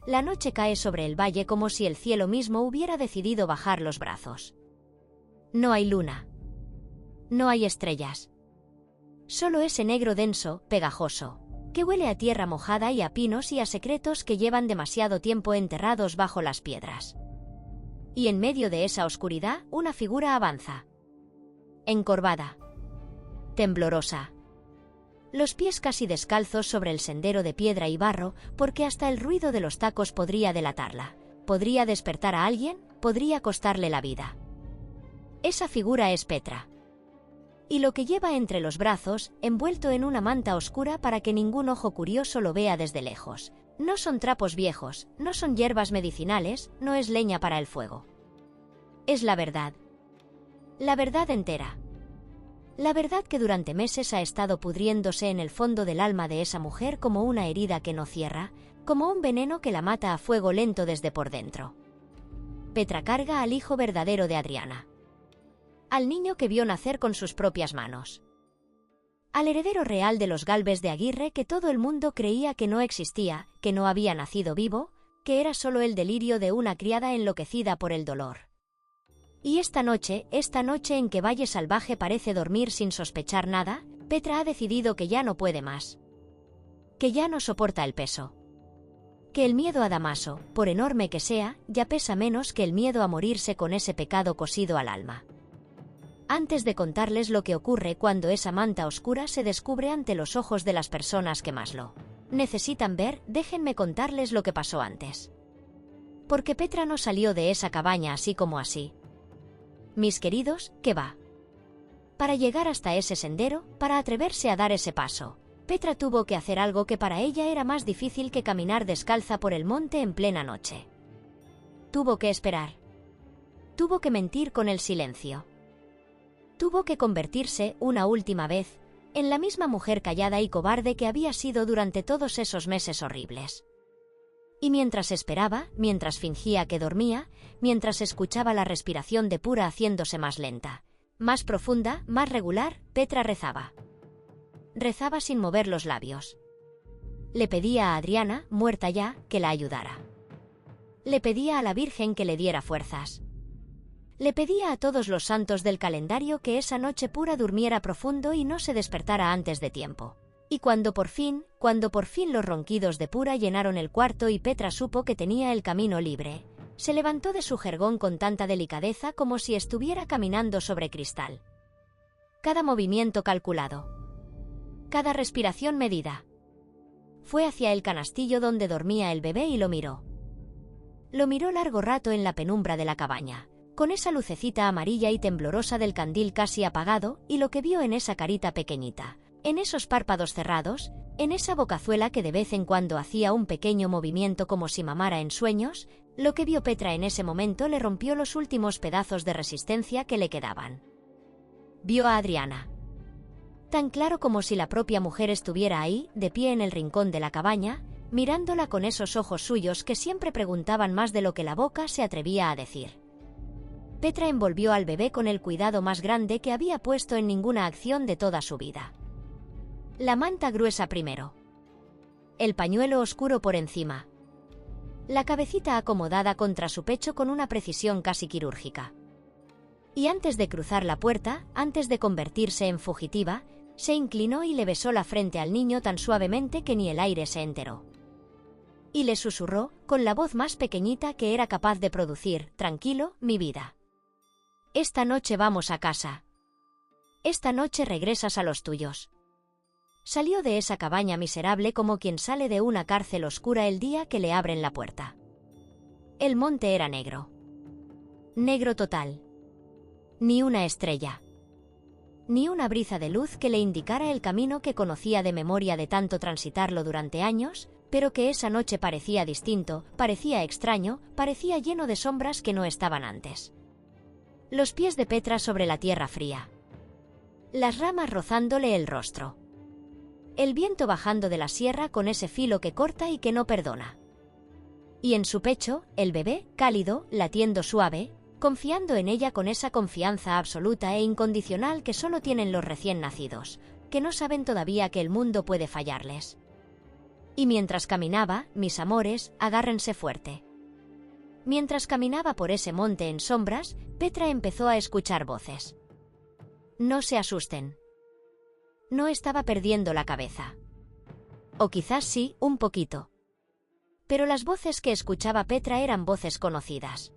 La noche cae sobre el valle como si el cielo mismo hubiera decidido bajar los brazos. No hay luna. No hay estrellas. Solo ese negro denso, pegajoso, que huele a tierra mojada y a pinos y a secretos que llevan demasiado tiempo enterrados bajo las piedras. Y en medio de esa oscuridad, una figura avanza. Encorvada. Temblorosa. Los pies casi descalzos sobre el sendero de piedra y barro, porque hasta el ruido de los tacos podría delatarla. Podría despertar a alguien, podría costarle la vida. Esa figura es Petra. Y lo que lleva entre los brazos, envuelto en una manta oscura para que ningún ojo curioso lo vea desde lejos. No son trapos viejos, no son hierbas medicinales, no es leña para el fuego. Es la verdad. La verdad entera. La verdad que durante meses ha estado pudriéndose en el fondo del alma de esa mujer como una herida que no cierra, como un veneno que la mata a fuego lento desde por dentro. Petra carga al hijo verdadero de Adriana. Al niño que vio nacer con sus propias manos. Al heredero real de los Gálvez de Aguirre que todo el mundo creía que no existía, que no había nacido vivo, que era solo el delirio de una criada enloquecida por el dolor. Y esta noche en que Valle Salvaje parece dormir sin sospechar nada, Petra ha decidido que ya no puede más. Que ya no soporta el peso. Que el miedo a Damaso, por enorme que sea, ya pesa menos que el miedo a morirse con ese pecado cosido al alma. Antes de contarles lo que ocurre cuando esa manta oscura se descubre ante los ojos de las personas que más lo necesitan ver, déjenme contarles lo que pasó antes. Porque Petra no salió de esa cabaña así como así. Mis queridos, ¿qué va? Para llegar hasta ese sendero, para atreverse a dar ese paso, Petra tuvo que hacer algo que para ella era más difícil que caminar descalza por el monte en plena noche. Tuvo que esperar. Tuvo que mentir con el silencio. Tuvo que convertirse, una última vez, en la misma mujer callada y cobarde que había sido durante todos esos meses horribles. Y mientras esperaba, mientras fingía que dormía, mientras escuchaba la respiración de Pura haciéndose más lenta, más profunda, más regular, Petra rezaba. Rezaba sin mover los labios. Le pedía a Adriana, muerta ya, que la ayudara. Le pedía a la Virgen que le diera fuerzas. Le pedía a todos los santos del calendario que esa noche Pura durmiera profundo y no se despertara antes de tiempo. Y cuando por fin los ronquidos de Pura llenaron el cuarto y Petra supo que tenía el camino libre, se levantó de su jergón con tanta delicadeza como si estuviera caminando sobre cristal. Cada movimiento calculado. Cada respiración medida. Fue hacia el canastillo donde dormía el bebé y lo miró. Lo miró largo rato en la penumbra de la cabaña, con esa lucecita amarilla y temblorosa del candil casi apagado, y lo que vio en esa carita pequeñita, en esos párpados cerrados, en esa bocazuela que de vez en cuando hacía un pequeño movimiento como si mamara en sueños, lo que vio Petra en ese momento le rompió los últimos pedazos de resistencia que le quedaban. Vio a Adriana. Tan claro como si la propia mujer estuviera ahí, de pie en el rincón de la cabaña, mirándola con esos ojos suyos que siempre preguntaban más de lo que la boca se atrevía a decir. Petra envolvió al bebé con el cuidado más grande que había puesto en ninguna acción de toda su vida. La manta gruesa primero. El pañuelo oscuro por encima. La cabecita acomodada contra su pecho con una precisión casi quirúrgica. Y antes de cruzar la puerta, antes de convertirse en fugitiva, se inclinó y le besó la frente al niño tan suavemente que ni el aire se enteró. Y le susurró, con la voz más pequeñita que era capaz de producir, tranquilo, mi vida. Esta noche vamos a casa. Esta noche regresas a los tuyos. Salió de esa cabaña miserable como quien sale de una cárcel oscura el día que le abren la puerta. El monte era negro. Negro total. Ni una estrella. Ni una briza de luz que le indicara el camino que conocía de memoria de tanto transitarlo durante años, pero que esa noche parecía distinto, parecía extraño, parecía lleno de sombras que no estaban antes. Los pies de Petra sobre la tierra fría. Las ramas rozándole el rostro. El viento bajando de la sierra con ese filo que corta y que no perdona. Y en su pecho, el bebé, cálido, latiendo suave, confiando en ella con esa confianza absoluta e incondicional que solo tienen los recién nacidos, que no saben todavía que el mundo puede fallarles. Y mientras caminaba, mis amores, agárrense fuerte. Mientras caminaba por ese monte en sombras, Petra empezó a escuchar voces. No se asusten. No estaba perdiendo la cabeza. O quizás sí, un poquito. Pero las voces que escuchaba Petra eran voces conocidas.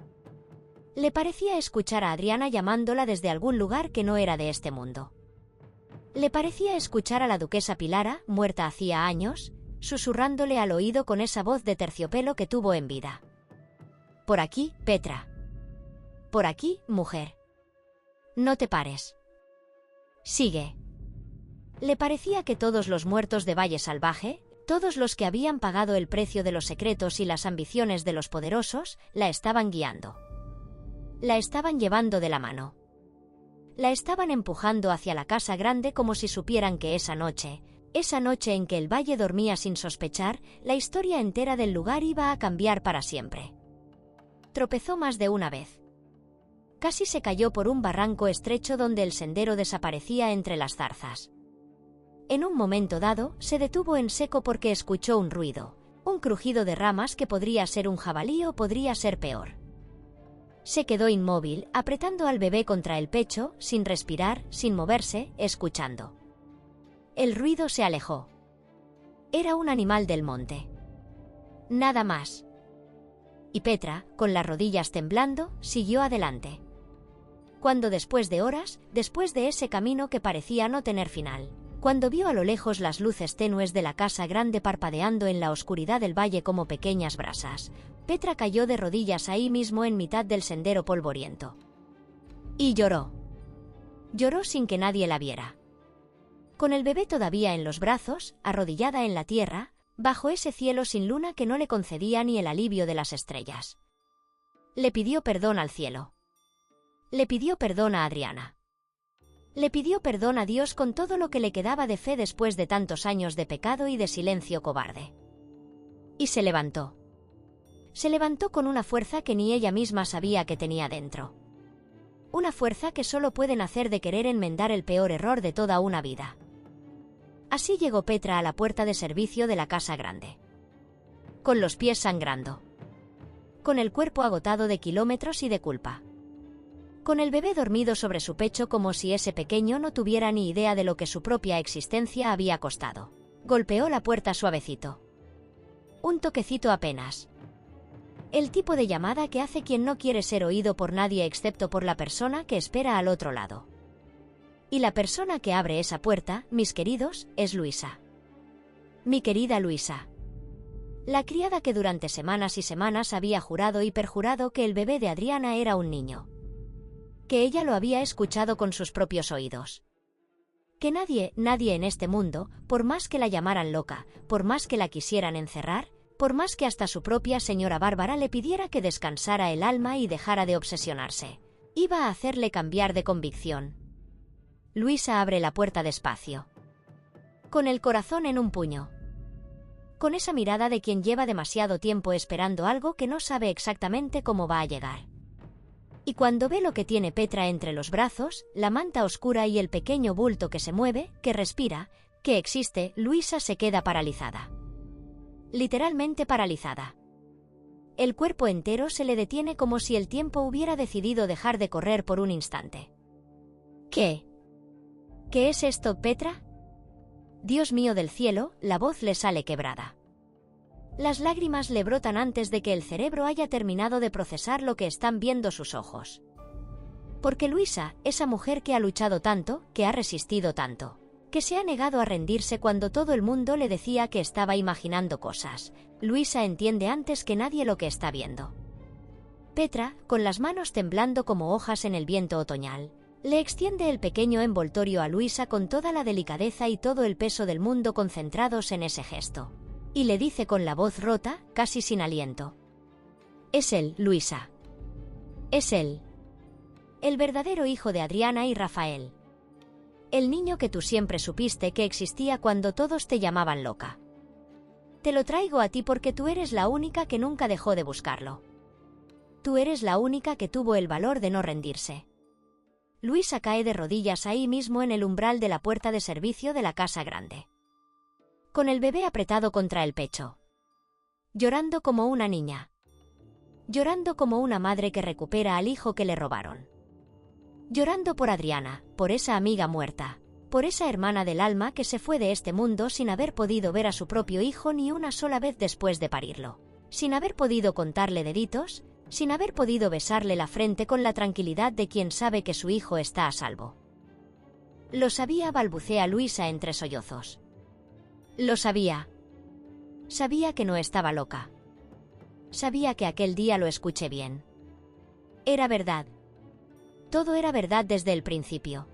Le parecía escuchar a Adriana llamándola desde algún lugar que no era de este mundo. Le parecía escuchar a la duquesa Pilara, muerta hacía años, susurrándole al oído con esa voz de terciopelo que tuvo en vida. Por aquí, Petra. Por aquí, mujer. No te pares. Sigue. Le parecía que todos los muertos de Valle Salvaje, todos los que habían pagado el precio de los secretos y las ambiciones de los poderosos, la estaban guiando. La estaban llevando de la mano. La estaban empujando hacia la casa grande como si supieran que esa noche en que el valle dormía sin sospechar, la historia entera del lugar iba a cambiar para siempre. Tropezó más de una vez. Casi se cayó por un barranco estrecho donde el sendero desaparecía entre las zarzas. En un momento dado, se detuvo en seco porque escuchó un ruido, un crujido de ramas que podría ser un jabalí o podría ser peor. Se quedó inmóvil, apretando al bebé contra el pecho, sin respirar, sin moverse, escuchando. El ruido se alejó. Era un animal del monte. Nada más. Y Petra, con las rodillas temblando, siguió adelante. Cuando después de horas, después de ese camino que parecía no tener final, cuando vio a lo lejos las luces tenues de la casa grande parpadeando en la oscuridad del valle como pequeñas brasas, Petra cayó de rodillas ahí mismo en mitad del sendero polvoriento. Y lloró. Lloró sin que nadie la viera. Con el bebé todavía en los brazos, arrodillada en la tierra, bajo ese cielo sin luna que no le concedía ni el alivio de las estrellas. Le pidió perdón al cielo. Le pidió perdón a Adriana. Le pidió perdón a Dios con todo lo que le quedaba de fe después de tantos años de pecado y de silencio cobarde. Y se levantó. Se levantó con una fuerza que ni ella misma sabía que tenía dentro. Una fuerza que solo puede nacer de querer enmendar el peor error de toda una vida. Así llegó Petra a la puerta de servicio de la casa grande. Con los pies sangrando. Con el cuerpo agotado de kilómetros y de culpa. Con el bebé dormido sobre su pecho como si ese pequeño no tuviera ni idea de lo que su propia existencia había costado. Golpeó la puerta suavecito. Un toquecito apenas. El tipo de llamada que hace quien no quiere ser oído por nadie excepto por la persona que espera al otro lado. Y la persona que abre esa puerta, mis queridos, es Luisa. Mi querida Luisa. La criada que durante semanas y semanas había jurado y perjurado que el bebé de Adriana era un niño. Que ella lo había escuchado con sus propios oídos. Que nadie en este mundo, por más que la llamaran loca, por más que la quisieran encerrar, por más que hasta su propia señora Bárbara le pidiera que descansara el alma y dejara de obsesionarse, iba a hacerle cambiar de convicción. Luisa abre la puerta despacio. Con el corazón en un puño. Con esa mirada de quien lleva demasiado tiempo esperando algo que no sabe exactamente cómo va a llegar. Y cuando ve lo que tiene Petra entre los brazos, la manta oscura y el pequeño bulto que se mueve, que respira, que existe, Luisa se queda paralizada. Literalmente paralizada. El cuerpo entero se le detiene como si el tiempo hubiera decidido dejar de correr por un instante. ¿Qué? ¿Qué es esto, Petra? Dios mío del cielo, la voz le sale quebrada. Las lágrimas le brotan antes de que el cerebro haya terminado de procesar lo que están viendo sus ojos. Porque Luisa, esa mujer que ha luchado tanto, que ha resistido tanto, que se ha negado a rendirse cuando todo el mundo le decía que estaba imaginando cosas, Luisa entiende antes que nadie lo que está viendo. Petra, con las manos temblando como hojas en el viento otoñal, le extiende el pequeño envoltorio a Luisa con toda la delicadeza y todo el peso del mundo concentrados en ese gesto. Y le dice con la voz rota, casi sin aliento. Es él, Luisa. Es él. El verdadero hijo de Adriana y Rafael. El niño que tú siempre supiste que existía cuando todos te llamaban loca. Te lo traigo a ti porque tú eres la única que nunca dejó de buscarlo. Tú eres la única que tuvo el valor de no rendirse. Luisa cae de rodillas ahí mismo en el umbral de la puerta de servicio de la casa grande. con el bebé apretado contra el pecho. Llorando como una niña. Llorando como una madre que recupera al hijo que le robaron. Llorando por Adriana, por esa amiga muerta, por esa hermana del alma que se fue de este mundo sin haber podido ver a su propio hijo ni una sola vez después de parirlo, sin haber podido contarle deditos, sin haber podido besarle la frente con la tranquilidad de quien sabe que su hijo está a salvo. Lo sabía, balbucea Luisa entre sollozos. Lo sabía. Sabía que no estaba loca. Sabía que aquel día lo escuché bien. Era verdad. Todo era verdad desde el principio.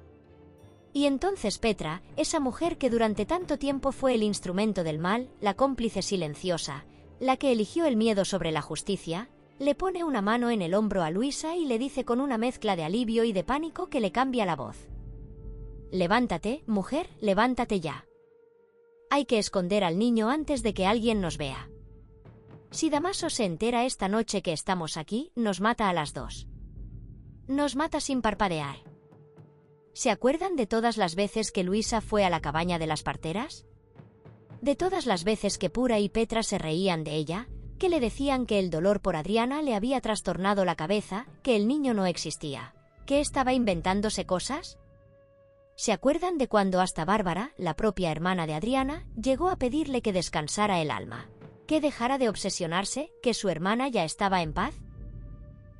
Y entonces Petra, esa mujer que durante tanto tiempo fue el instrumento del mal, la cómplice silenciosa, la que eligió el miedo sobre la justicia, le pone una mano en el hombro a Luisa y le dice con una mezcla de alivio y de pánico que le cambia la voz. Levántate, mujer, levántate ya. Hay que esconder al niño antes de que alguien nos vea. Si Damaso se entera esta noche que estamos aquí, nos mata a las dos. Nos mata sin parpadear. ¿Se acuerdan de todas las veces que Luisa fue a la cabaña de las parteras? De todas las veces que Pura y Petra se reían de ella, que le decían que el dolor por Adriana le había trastornado la cabeza, que el niño no existía, que estaba inventándose cosas? ¿Se acuerdan de cuando hasta Bárbara, la propia hermana de Adriana, llegó a pedirle que descansara el alma, que dejara de obsesionarse, que su hermana ya estaba en paz?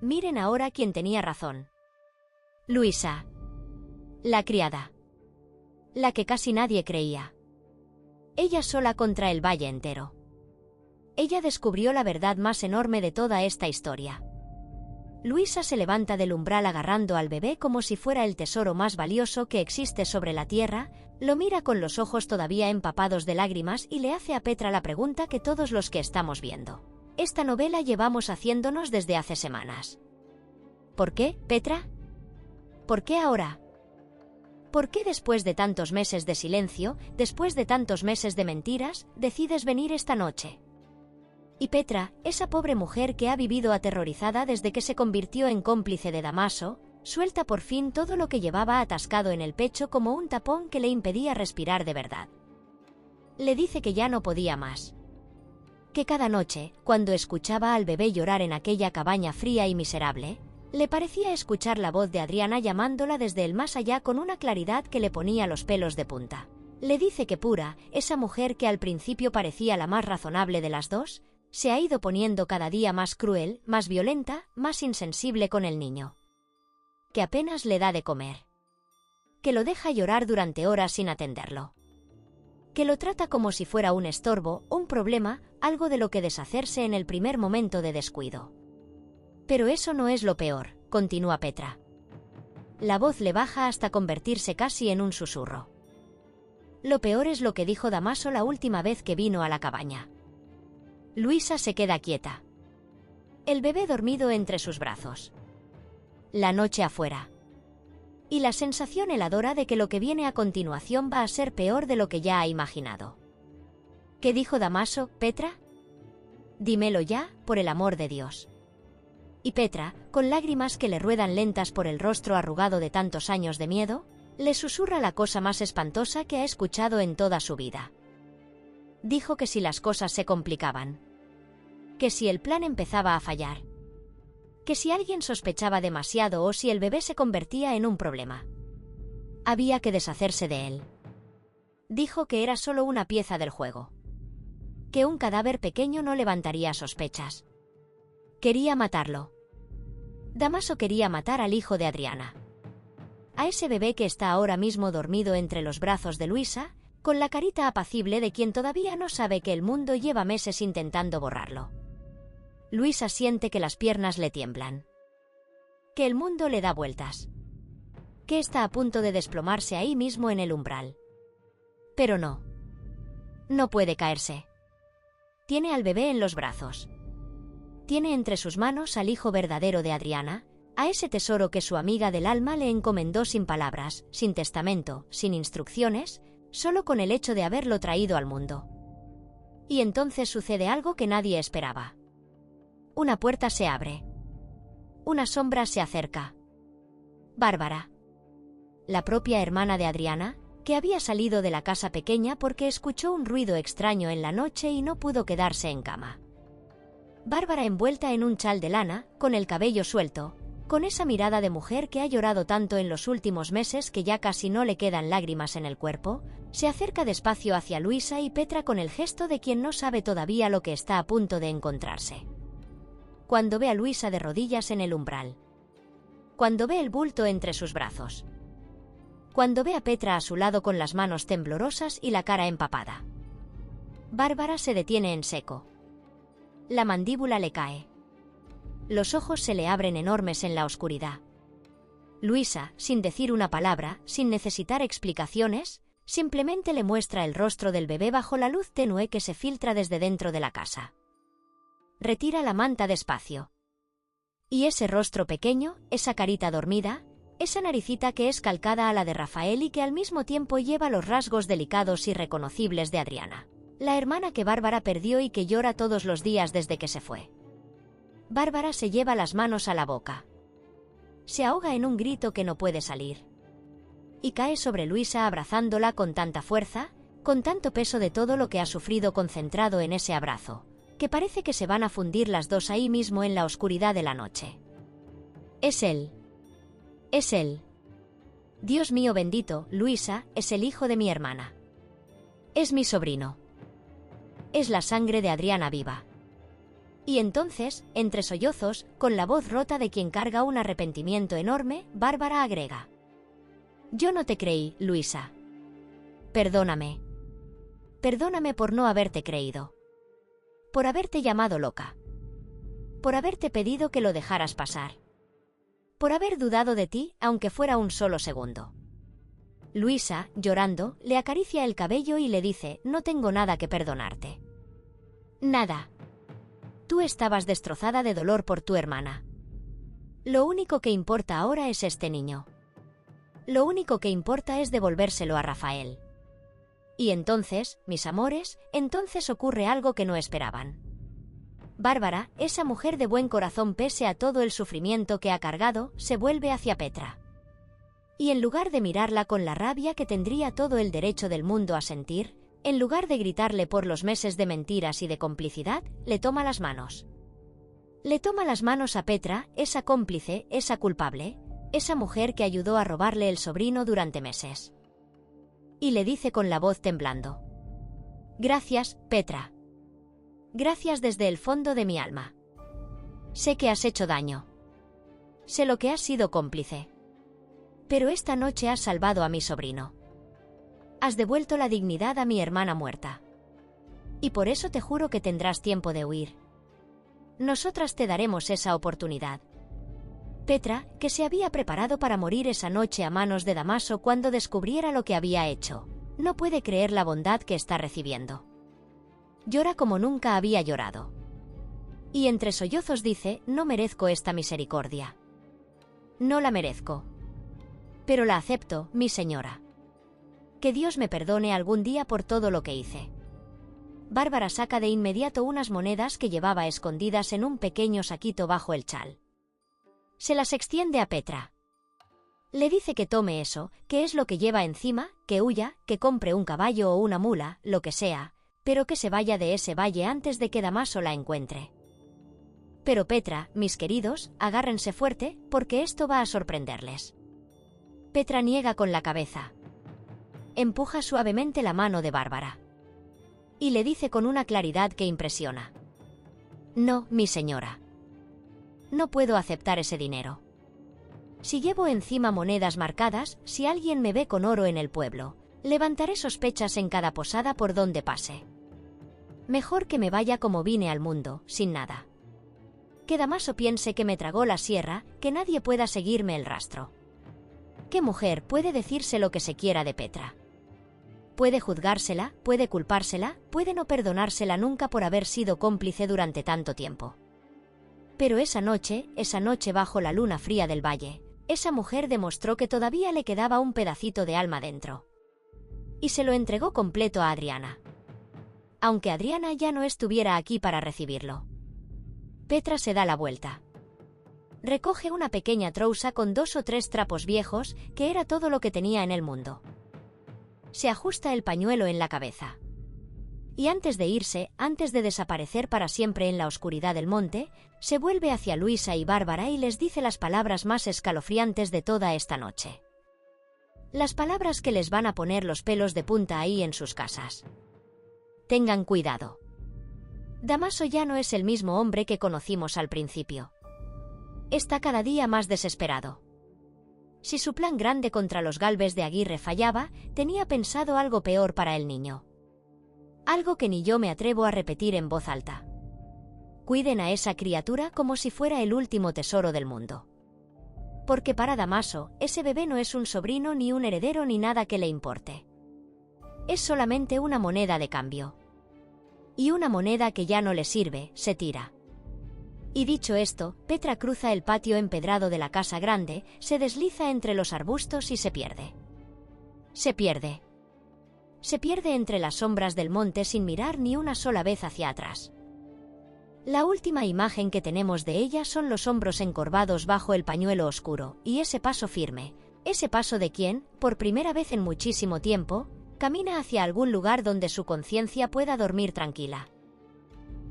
Miren ahora quién tenía razón. Luisa. La criada. La que casi nadie creía. Ella sola contra el valle entero. Ella descubrió la verdad más enorme de toda esta historia. Luisa se levanta del umbral agarrando al bebé como si fuera el tesoro más valioso que existe sobre la tierra, lo mira con los ojos todavía empapados de lágrimas y le hace a Petra la pregunta que todos los que estamos viendo esta novela llevamos haciéndonos desde hace semanas. ¿Por qué, Petra? ¿Por qué ahora? ¿Por qué después de tantos meses de silencio, después de tantos meses de mentiras, decides venir esta noche? Y Petra, esa pobre mujer que ha vivido aterrorizada desde que se convirtió en cómplice de Damaso, suelta por fin todo lo que llevaba atascado en el pecho como un tapón que le impedía respirar de verdad. Le dice que ya no podía más. Que cada noche, cuando escuchaba al bebé llorar en aquella cabaña fría y miserable, le parecía escuchar la voz de Adriana llamándola desde el más allá con una claridad que le ponía los pelos de punta. Le dice que Pura, esa mujer que al principio parecía la más razonable de las dos, se ha ido poniendo cada día más cruel, más violenta, más insensible con el niño. Que apenas le da de comer. Que lo deja llorar durante horas sin atenderlo. Que lo trata como si fuera un estorbo, un problema, algo de lo que deshacerse en el primer momento de descuido. Pero eso no es lo peor, continúa Petra. La voz le baja hasta convertirse casi en un susurro. Lo peor es lo que dijo Damaso la última vez que vino a la cabaña. Luisa se queda quieta. El bebé dormido entre sus brazos. La noche afuera. Y la sensación heladora de que lo que viene a continuación va a ser peor de lo que ya ha imaginado. ¿Qué dijo Damaso, Petra? Dímelo ya, por el amor de Dios. Y Petra, con lágrimas que le ruedan lentas por el rostro arrugado de tantos años de miedo, le susurra la cosa más espantosa que ha escuchado en toda su vida. Dijo que si las cosas se complicaban. Que si el plan empezaba a fallar. Que si alguien sospechaba demasiado o si el bebé se convertía en un problema. Había que deshacerse de él. Dijo que era solo una pieza del juego. Que un cadáver pequeño no levantaría sospechas. Quería matarlo. Damaso quería matar al hijo de Adriana. A ese bebé que está ahora mismo dormido entre los brazos de Luisa, con la carita apacible de quien todavía no sabe que el mundo lleva meses intentando borrarlo. Luisa siente que las piernas le tiemblan. Que el mundo le da vueltas. Que está a punto de desplomarse ahí mismo en el umbral. Pero no. No puede caerse. Tiene al bebé en los brazos. Tiene entre sus manos al hijo verdadero de Adriana, a ese tesoro que su amiga del alma le encomendó sin palabras, sin testamento, sin instrucciones, solo con el hecho de haberlo traído al mundo. Y entonces sucede algo que nadie esperaba. Una puerta se abre. Una sombra se acerca. Bárbara. La propia hermana de Adriana, que había salido de la casa pequeña porque escuchó un ruido extraño en la noche y no pudo quedarse en cama. Bárbara, envuelta en un chal de lana, con el cabello suelto, con esa mirada de mujer que ha llorado tanto en los últimos meses que ya casi no le quedan lágrimas en el cuerpo, se acerca despacio hacia Luisa y Petra con el gesto de quien no sabe todavía lo que está a punto de encontrarse. Cuando ve a Luisa de rodillas en el umbral. Cuando ve el bulto entre sus brazos. Cuando ve a Petra a su lado con las manos temblorosas y la cara empapada. Bárbara se detiene en seco. La mandíbula le cae. Los ojos se le abren enormes en la oscuridad. Luisa, sin decir una palabra, sin necesitar explicaciones, simplemente le muestra el rostro del bebé bajo la luz tenue que se filtra desde dentro de la casa. Retira la manta despacio. Y ese rostro pequeño, esa carita dormida, esa naricita que es calcada a la de Rafael y que al mismo tiempo lleva los rasgos delicados y reconocibles de Adriana, la hermana que Bárbara perdió y que llora todos los días desde que se fue. Bárbara se lleva las manos a la boca. Se ahoga en un grito que no puede salir. Y cae sobre Luisa abrazándola con tanta fuerza, con tanto peso de todo lo que ha sufrido concentrado en ese abrazo, que parece que se van a fundir las dos ahí mismo en la oscuridad de la noche. Es él. Es él. Dios mío bendito, Luisa, es el hijo de mi hermana. Es mi sobrino. Es la sangre de Adriana viva. Y entonces, entre sollozos, con la voz rota de quien carga un arrepentimiento enorme, Bárbara agrega: Yo no te creí, Luisa. Perdóname. Perdóname por no haberte creído. Por haberte llamado loca. Por haberte pedido que lo dejaras pasar. Por haber dudado de ti, aunque fuera un solo segundo. Luisa, llorando, le acaricia el cabello y le dice: No tengo nada que perdonarte. Nada. Tú estabas destrozada de dolor por tu hermana. Lo único que importa ahora es este niño. Lo único que importa es devolvérselo a Rafael. Y entonces, mis amores, entonces ocurre algo que no esperaban. Bárbara, esa mujer de buen corazón pese a todo el sufrimiento que ha cargado, se vuelve hacia Petra. Y en lugar de mirarla con la rabia que tendría todo el derecho del mundo a sentir, en lugar de gritarle por los meses de mentiras y de complicidad, le toma las manos. Le toma las manos a Petra, esa cómplice, esa culpable, esa mujer que ayudó a robarle el sobrino durante meses. Y le dice con la voz temblando: Gracias, Petra. Gracias desde el fondo de mi alma. Sé que has hecho daño. Sé lo que has sido cómplice. Pero esta noche has salvado a mi sobrino. Has devuelto la dignidad a mi hermana muerta. Y por eso te juro que tendrás tiempo de huir. Nosotras te daremos esa oportunidad. Petra, que se había preparado para morir esa noche a manos de Damaso cuando descubriera lo que había hecho, no puede creer la bondad que está recibiendo. Llora como nunca había llorado. Y entre sollozos dice: No merezco esta misericordia. No la merezco. Pero la acepto, mi señora. Que Dios me perdone algún día por todo lo que hice. Bárbara saca de inmediato unas monedas que llevaba escondidas en un pequeño saquito bajo el chal. Se las extiende a Petra. Le dice que tome eso, que es lo que lleva encima, que huya, que compre un caballo o una mula, lo que sea, pero que se vaya de ese valle antes de que Damaso la encuentre. Pero Petra, mis queridos, agárrense fuerte, porque esto va a sorprenderles. Petra niega con la cabeza. Empuja suavemente la mano de Bárbara. Y le dice con una claridad que impresiona: No, mi señora. No puedo aceptar ese dinero. Si llevo encima monedas marcadas, si alguien me ve con oro en el pueblo, levantaré sospechas en cada posada por donde pase. Mejor que me vaya como vine al mundo, sin nada. Que Damaso piense que me tragó la sierra, que nadie pueda seguirme el rastro. ¿Qué mujer puede decirse lo que se quiera de Petra? Puede juzgársela, puede culpársela, puede no perdonársela nunca por haber sido cómplice durante tanto tiempo. Pero esa noche bajo la luna fría del valle, esa mujer demostró que todavía le quedaba un pedacito de alma dentro. Y se lo entregó completo a Adriana. Aunque Adriana ya no estuviera aquí para recibirlo. Petra se da la vuelta. Recoge una pequeña trousa con 2 o 3 trapos viejos, que era todo lo que tenía en el mundo. Se ajusta el pañuelo en la cabeza. Y antes de irse, antes de desaparecer para siempre en la oscuridad del monte, se vuelve hacia Luisa y Bárbara y les dice las palabras más escalofriantes de toda esta noche. Las palabras que les van a poner los pelos de punta ahí en sus casas. Tengan cuidado. Damaso ya no es el mismo hombre que conocimos al principio. Está cada día más desesperado. Si su plan grande contra los Gálvez de Aguirre fallaba, tenía pensado algo peor para el niño. Algo que ni yo me atrevo a repetir en voz alta. Cuiden a esa criatura como si fuera el último tesoro del mundo. Porque para Damaso, ese bebé no es un sobrino ni un heredero ni nada que le importe. Es solamente una moneda de cambio. Y una moneda que ya no le sirve, se tira. Y dicho esto, Petra cruza el patio empedrado de la casa grande, se desliza entre los arbustos y se pierde. Se pierde. Se pierde entre las sombras del monte sin mirar ni una sola vez hacia atrás. La última imagen que tenemos de ella son los hombros encorvados bajo el pañuelo oscuro, y ese paso firme, ese paso de quien, por primera vez en muchísimo tiempo, camina hacia algún lugar donde su conciencia pueda dormir tranquila.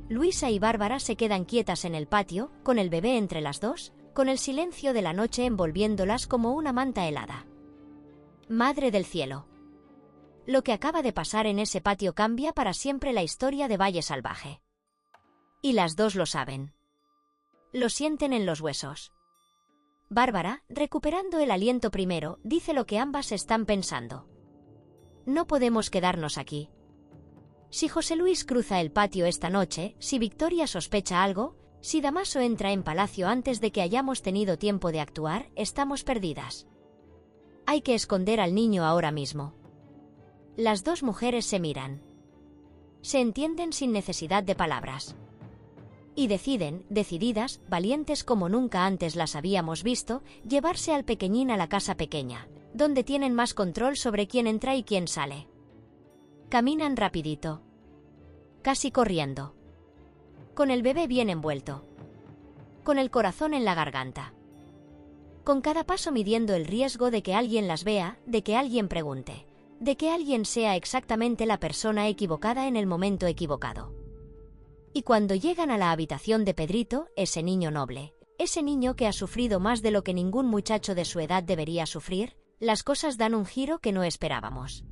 Luisa y Bárbara se quedan quietas en el patio, con el bebé entre las dos, con el silencio de la noche envolviéndolas como una manta helada. Madre del cielo. Lo que acaba de pasar en ese patio cambia para siempre la historia de Valle Salvaje. Y las dos lo saben. Lo sienten en los huesos. Bárbara, recuperando el aliento primero, dice lo que ambas están pensando. No podemos quedarnos aquí. Si José Luis cruza el patio esta noche, si Victoria sospecha algo, si Damaso entra en palacio antes de que hayamos tenido tiempo de actuar, estamos perdidas. Hay que esconder al niño ahora mismo. Las dos mujeres se miran. Se entienden sin necesidad de palabras. Y deciden, decididas, valientes como nunca antes las habíamos visto, llevarse al pequeñín a la casa pequeña, donde tienen más control sobre quién entra y quién sale. Caminan rapidito. Casi corriendo. Con el bebé bien envuelto. Con el corazón en la garganta. Con cada paso midiendo el riesgo de que alguien las vea, de que alguien pregunte, de que alguien sea exactamente la persona equivocada en el momento equivocado. Y cuando llegan a la habitación de Pedrito, ese niño noble, ese niño que ha sufrido más de lo que ningún muchacho de su edad debería sufrir, las cosas dan un giro que no esperábamos.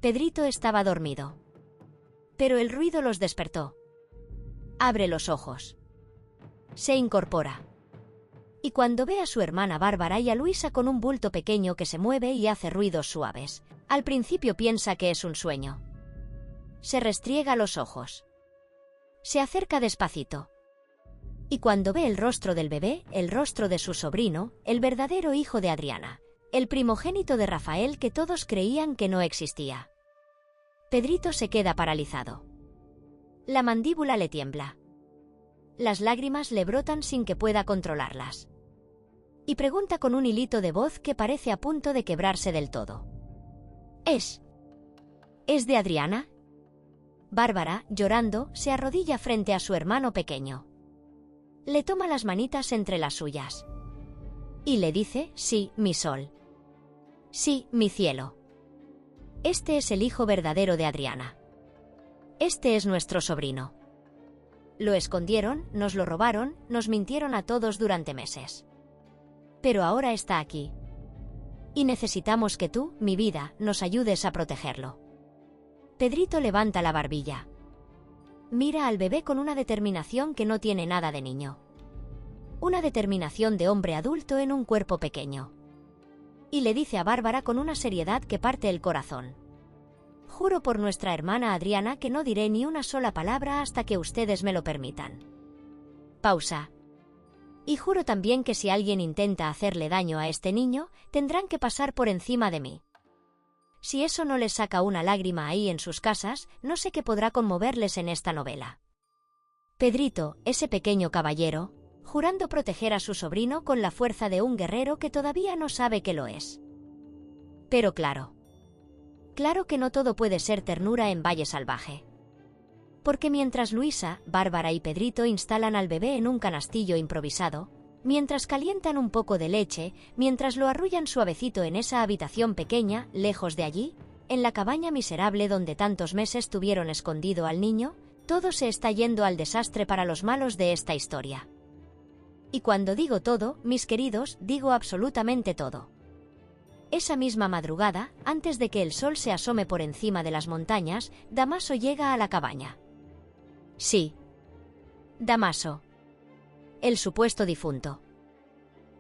Pedrito estaba dormido. Pero el ruido los despertó. Abre los ojos. Se incorpora. Y cuando ve a su hermana Bárbara y a Luisa con un bulto pequeño que se mueve y hace ruidos suaves, al principio piensa que es un sueño. Se restriega los ojos. Se acerca despacito. Y cuando ve el rostro del bebé, el rostro de su sobrino, el verdadero hijo de Adriana, el primogénito de Rafael que todos creían que no existía. Pedrito se queda paralizado. La mandíbula le tiembla. Las lágrimas le brotan sin que pueda controlarlas. Y pregunta con un hilito de voz que parece a punto de quebrarse del todo. ¿Es de Adriana? Bárbara, llorando, se arrodilla frente a su hermano pequeño. Le toma las manitas entre las suyas. Y le dice, sí, mi sol. Sí, mi cielo. Este es el hijo verdadero de Adriana. Este es nuestro sobrino. Lo escondieron, nos lo robaron, nos mintieron a todos durante meses. Pero ahora está aquí. Y necesitamos que tú, mi vida, nos ayudes a protegerlo. Pedrito levanta la barbilla. Mira al bebé con una determinación que no tiene nada de niño. Una determinación de hombre adulto en un cuerpo pequeño. Y le dice a Bárbara con una seriedad que parte el corazón. Juro por nuestra hermana Adriana que no diré ni una sola palabra hasta que ustedes me lo permitan. Pausa. Y juro también que si alguien intenta hacerle daño a este niño, tendrán que pasar por encima de mí. Si eso no les saca una lágrima ahí en sus casas, no sé qué podrá conmoverles en esta novela. Pedrito, ese pequeño caballero, jurando proteger a su sobrino con la fuerza de un guerrero que todavía no sabe que lo es. Pero claro que no todo puede ser ternura en Valle Salvaje. Porque mientras Luisa, Bárbara y Pedrito instalan al bebé en un canastillo improvisado, mientras calientan un poco de leche, mientras lo arrullan suavecito en esa habitación pequeña, lejos de allí, en la cabaña miserable donde tantos meses tuvieron escondido al niño, todo se está yendo al desastre para los malos de esta historia. Y cuando digo todo, mis queridos, digo absolutamente todo. Esa misma madrugada, antes de que el sol se asome por encima de las montañas, Damaso llega a la cabaña. Sí. Damaso. El supuesto difunto.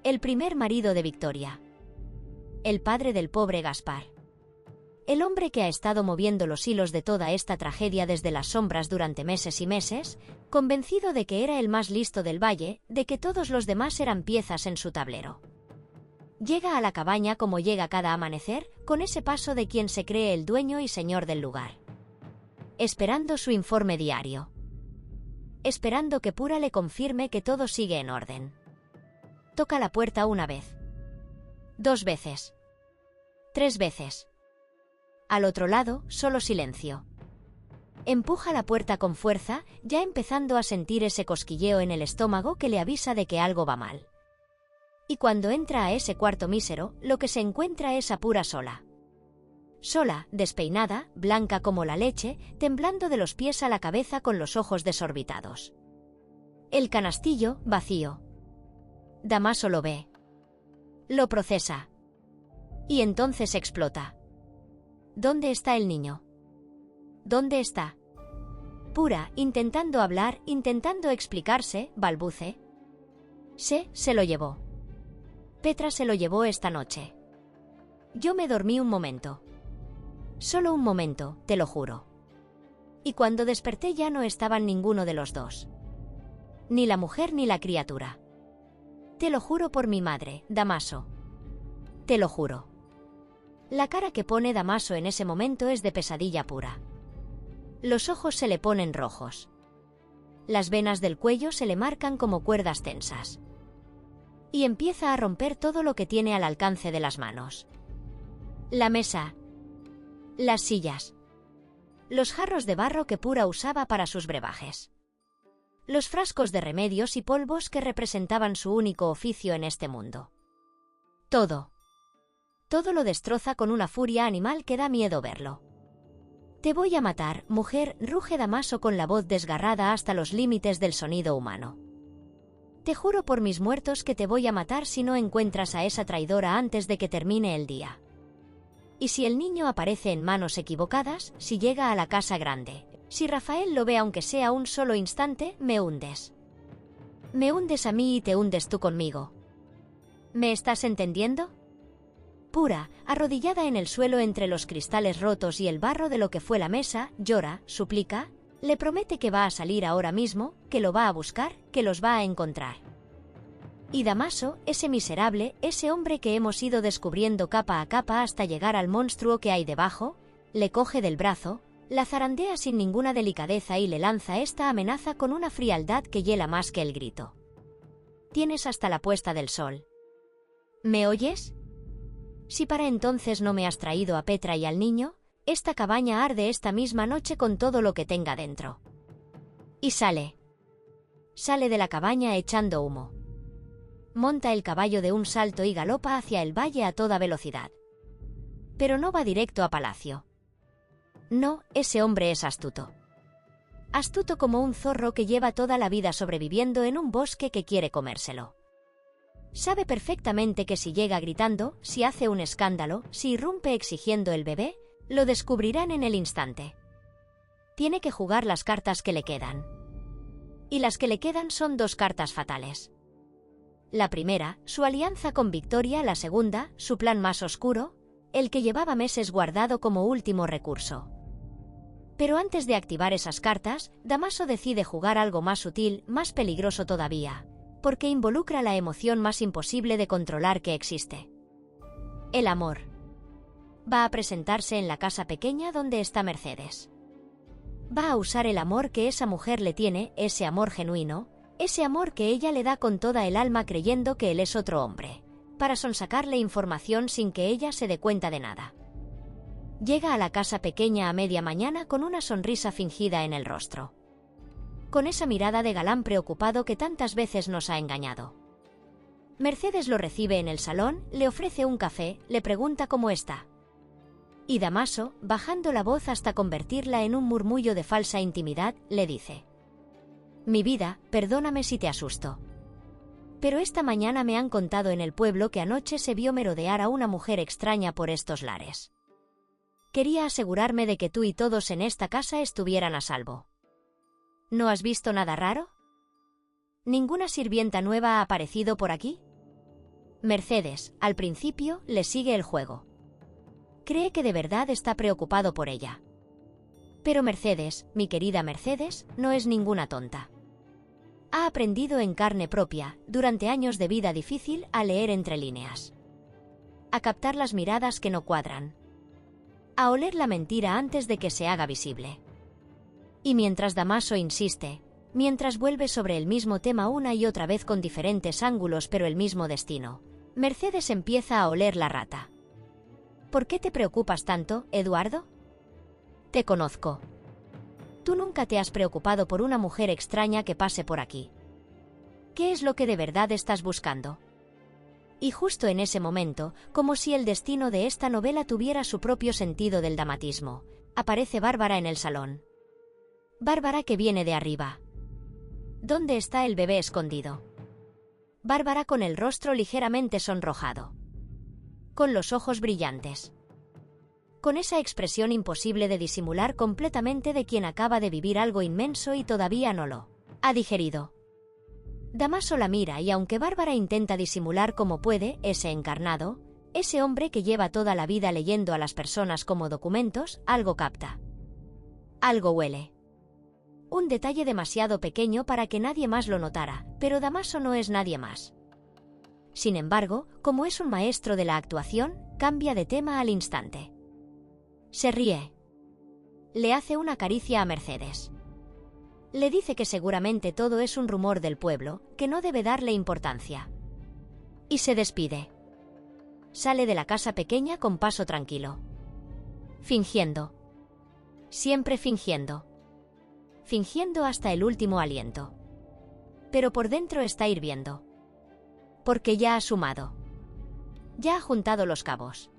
El primer marido de Victoria. El padre del pobre Gaspar. El hombre que ha estado moviendo los hilos de toda esta tragedia desde las sombras durante meses y meses, convencido de que era el más listo del valle, de que todos los demás eran piezas en su tablero. Llega a la cabaña como llega cada amanecer, con ese paso de quien se cree el dueño y señor del lugar. Esperando su informe diario. Esperando que Pura le confirme que todo sigue en orden. Toca la puerta una vez. 2 veces. 3 veces. Al otro lado, solo silencio. Empuja la puerta con fuerza, ya empezando a sentir ese cosquilleo en el estómago que le avisa de que algo va mal. Y cuando entra a ese cuarto mísero, lo que se encuentra es a Pura sola. Sola, despeinada, blanca como la leche, temblando de los pies a la cabeza con los ojos desorbitados. El canastillo, vacío. Damaso lo ve. Lo procesa. Y entonces explota. ¿Dónde está el niño? ¿Dónde está? Pura, intentando hablar, intentando explicarse, balbuce. Se lo llevó. Petra se lo llevó esta noche. Yo me dormí un momento. Solo un momento, te lo juro. Y cuando desperté ya no estaban ninguno de los dos. Ni la mujer ni la criatura. Te lo juro por mi madre, Damaso. Te lo juro. La cara que pone Damaso en ese momento es de pesadilla pura. Los ojos se le ponen rojos. Las venas del cuello se le marcan como cuerdas tensas. Y empieza a romper todo lo que tiene al alcance de las manos. La mesa. Las sillas. Los jarros de barro que Pura usaba para sus brebajes. Los frascos de remedios y polvos que representaban su único oficio en este mundo. Todo. Todo lo destroza con una furia animal que da miedo verlo. Te voy a matar, mujer, ruge Damaso con la voz desgarrada hasta los límites del sonido humano. Te juro por mis muertos que te voy a matar si no encuentras a esa traidora antes de que termine el día. Y si el niño aparece en manos equivocadas, si llega a la casa grande, si Rafael lo ve aunque sea un solo instante, me hundes. Me hundes a mí y te hundes tú conmigo. ¿Me estás entendiendo? Pura, arrodillada en el suelo entre los cristales rotos y el barro de lo que fue la mesa, llora, suplica, le promete que va a salir ahora mismo, que lo va a buscar, que los va a encontrar. Y Damaso, ese miserable, ese hombre que hemos ido descubriendo capa a capa hasta llegar al monstruo que hay debajo, le coge del brazo, la zarandea sin ninguna delicadeza y le lanza esta amenaza con una frialdad que hiela más que el grito. Tienes hasta la puesta del sol. ¿Me oyes? Si para entonces no me has traído a Petra y al niño, esta cabaña arde esta misma noche con todo lo que tenga dentro. Y sale. Sale de la cabaña echando humo. Monta el caballo de un salto y galopa hacia el valle a toda velocidad. Pero no va directo a palacio. No, ese hombre es astuto. Astuto como un zorro que lleva toda la vida sobreviviendo en un bosque que quiere comérselo. Sabe perfectamente que si llega gritando, si hace un escándalo, si irrumpe exigiendo el bebé, lo descubrirán en el instante. Tiene que jugar las cartas que le quedan. Y las que le quedan son 2 cartas fatales. La primera, su alianza con Victoria; la segunda, su plan más oscuro, el que llevaba meses guardado como último recurso. Pero antes de activar esas cartas, Damaso decide jugar algo más sutil, más peligroso todavía, porque involucra la emoción más imposible de controlar que existe. El amor. Va a presentarse en la casa pequeña donde está Mercedes. Va a usar el amor que esa mujer le tiene, ese amor genuino, ese amor que ella le da con toda el alma creyendo que él es otro hombre, para sonsacarle información sin que ella se dé cuenta de nada. Llega a la casa pequeña a media mañana con una sonrisa fingida en el rostro. Con esa mirada de galán preocupado que tantas veces nos ha engañado. Mercedes lo recibe en el salón, le ofrece un café, le pregunta cómo está. Y Damaso, bajando la voz hasta convertirla en un murmullo de falsa intimidad, le dice: «Mi vida, perdóname si te asusto. Pero esta mañana me han contado en el pueblo que anoche se vio merodear a una mujer extraña por estos lares. Quería asegurarme de que tú y todos en esta casa estuvieran a salvo. ¿No has visto nada raro? ¿Ninguna sirvienta nueva ha aparecido por aquí?» Mercedes, al principio, le sigue el juego. Cree que de verdad está preocupado por ella. Pero Mercedes, mi querida Mercedes, no es ninguna tonta. Ha aprendido en carne propia, durante años de vida difícil, a leer entre líneas. A captar las miradas que no cuadran. A oler la mentira antes de que se haga visible. Y mientras Damaso insiste, mientras vuelve sobre el mismo tema una y otra vez con diferentes ángulos pero el mismo destino, Mercedes empieza a oler la rata. ¿Por qué te preocupas tanto, Eduardo? Te conozco. Tú nunca te has preocupado por una mujer extraña que pase por aquí. ¿Qué es lo que de verdad estás buscando? Y justo en ese momento, como si el destino de esta novela tuviera su propio sentido del dramatismo, aparece Bárbara en el salón. Bárbara que viene de arriba. ¿Dónde está el bebé escondido? Bárbara con el rostro ligeramente sonrojado. Con los ojos brillantes. Con esa expresión imposible de disimular completamente de quien acaba de vivir algo inmenso y todavía no lo ha digerido. Damaso la mira y aunque Bárbara intenta disimular como puede ese encarnado, ese hombre que lleva toda la vida leyendo a las personas como documentos, algo capta. Algo huele. Un detalle demasiado pequeño para que nadie más lo notara, pero Damaso no es nadie más. Sin embargo, como es un maestro de la actuación, cambia de tema al instante. Se ríe. Le hace una caricia a Mercedes. Le dice que seguramente todo es un rumor del pueblo, que no debe darle importancia. Y se despide. Sale de la casa pequeña con paso tranquilo. Fingiendo. Siempre fingiendo. Fingiendo hasta el último aliento. Pero por dentro está hirviendo. Porque ya ha sumado. Ya ha juntado los cabos.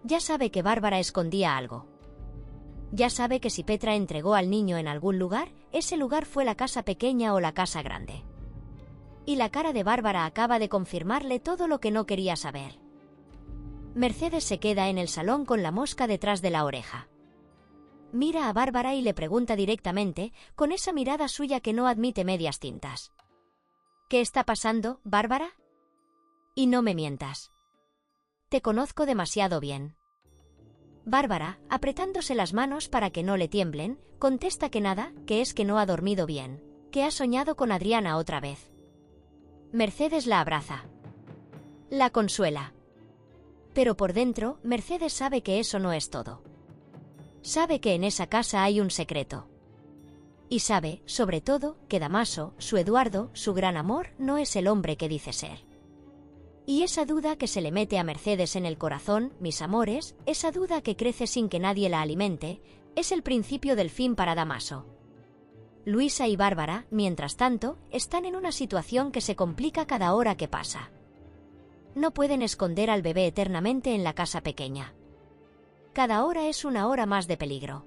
Ya sabe que Bárbara escondía algo. Ya sabe que si Petra entregó al niño en algún lugar, ese lugar fue la casa pequeña o la casa grande. Y la cara de Bárbara acaba de confirmarle todo lo que no quería saber. Mercedes se queda en el salón con la mosca detrás de la oreja. Mira a Bárbara y le pregunta directamente, con esa mirada suya que no admite medias tintas. ¿Qué está pasando, Bárbara? Y no me mientas. Te conozco demasiado bien. Bárbara, apretándose las manos para que no le tiemblen, contesta que nada, que es que no ha dormido bien, que ha soñado con Adriana otra vez. Mercedes la abraza. La consuela. Pero por dentro, Mercedes sabe que eso no es todo. Sabe que en esa casa hay un secreto. Y sabe, sobre todo, que Damaso, su Eduardo, su gran amor, no es el hombre que dice ser. Y esa duda que se le mete a Mercedes en el corazón, mis amores, esa duda que crece sin que nadie la alimente, es el principio del fin para Damaso. Luisa y Bárbara, mientras tanto, están en una situación que se complica cada hora que pasa. No pueden esconder al bebé eternamente en la casa pequeña. Cada hora es una hora más de peligro.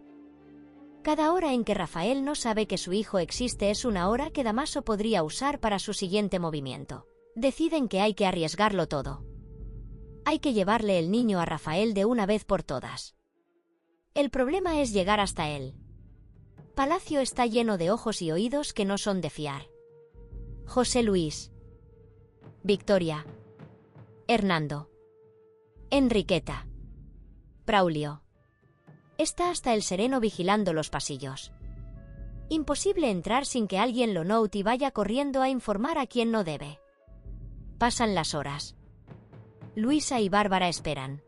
Cada hora en que Rafael no sabe que su hijo existe es una hora que Damaso podría usar para su siguiente movimiento. Deciden que hay que arriesgarlo todo. Hay que llevarle el niño a Rafael de una vez por todas. El problema es llegar hasta él. Palacio está lleno de ojos y oídos que no son de fiar. José Luis. Victoria. Hernando. Enriqueta. Braulio. Está hasta el sereno vigilando los pasillos. Imposible entrar sin que alguien lo note y vaya corriendo a informar a quien no debe. Pasan las horas. Luisa y Bárbara esperan.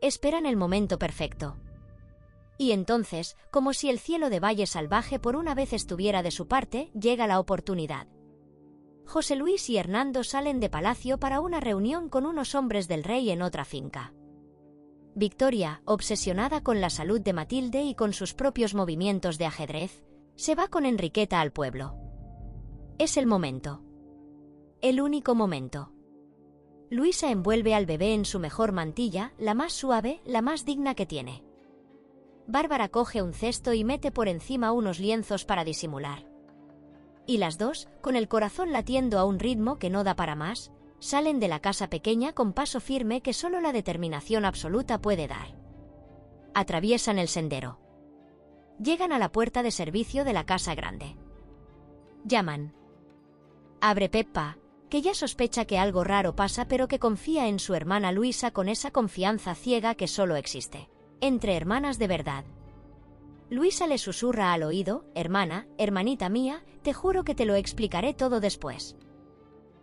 Esperan el momento perfecto. Y entonces, como si el cielo de Valle Salvaje por una vez estuviera de su parte, llega la oportunidad. José Luis y Hernando salen de palacio para una reunión con unos hombres del rey en otra finca. Victoria, obsesionada con la salud de Matilde y con sus propios movimientos de ajedrez, se va con Enriqueta al pueblo. Es el momento. El único momento. Luisa envuelve al bebé en su mejor mantilla, la más suave, la más digna que tiene. Bárbara coge un cesto y mete por encima unos lienzos para disimular. Y las dos, con el corazón latiendo a un ritmo que no da para más, salen de la casa pequeña con paso firme que solo la determinación absoluta puede dar. Atraviesan el sendero. Llegan a la puerta de servicio de la casa grande. Llaman. Abre Peppa, que ya sospecha que algo raro pasa pero que confía en su hermana Luisa con esa confianza ciega que solo existe entre hermanas de verdad. Luisa le susurra al oído: hermana, hermanita mía, te juro que te lo explicaré todo después.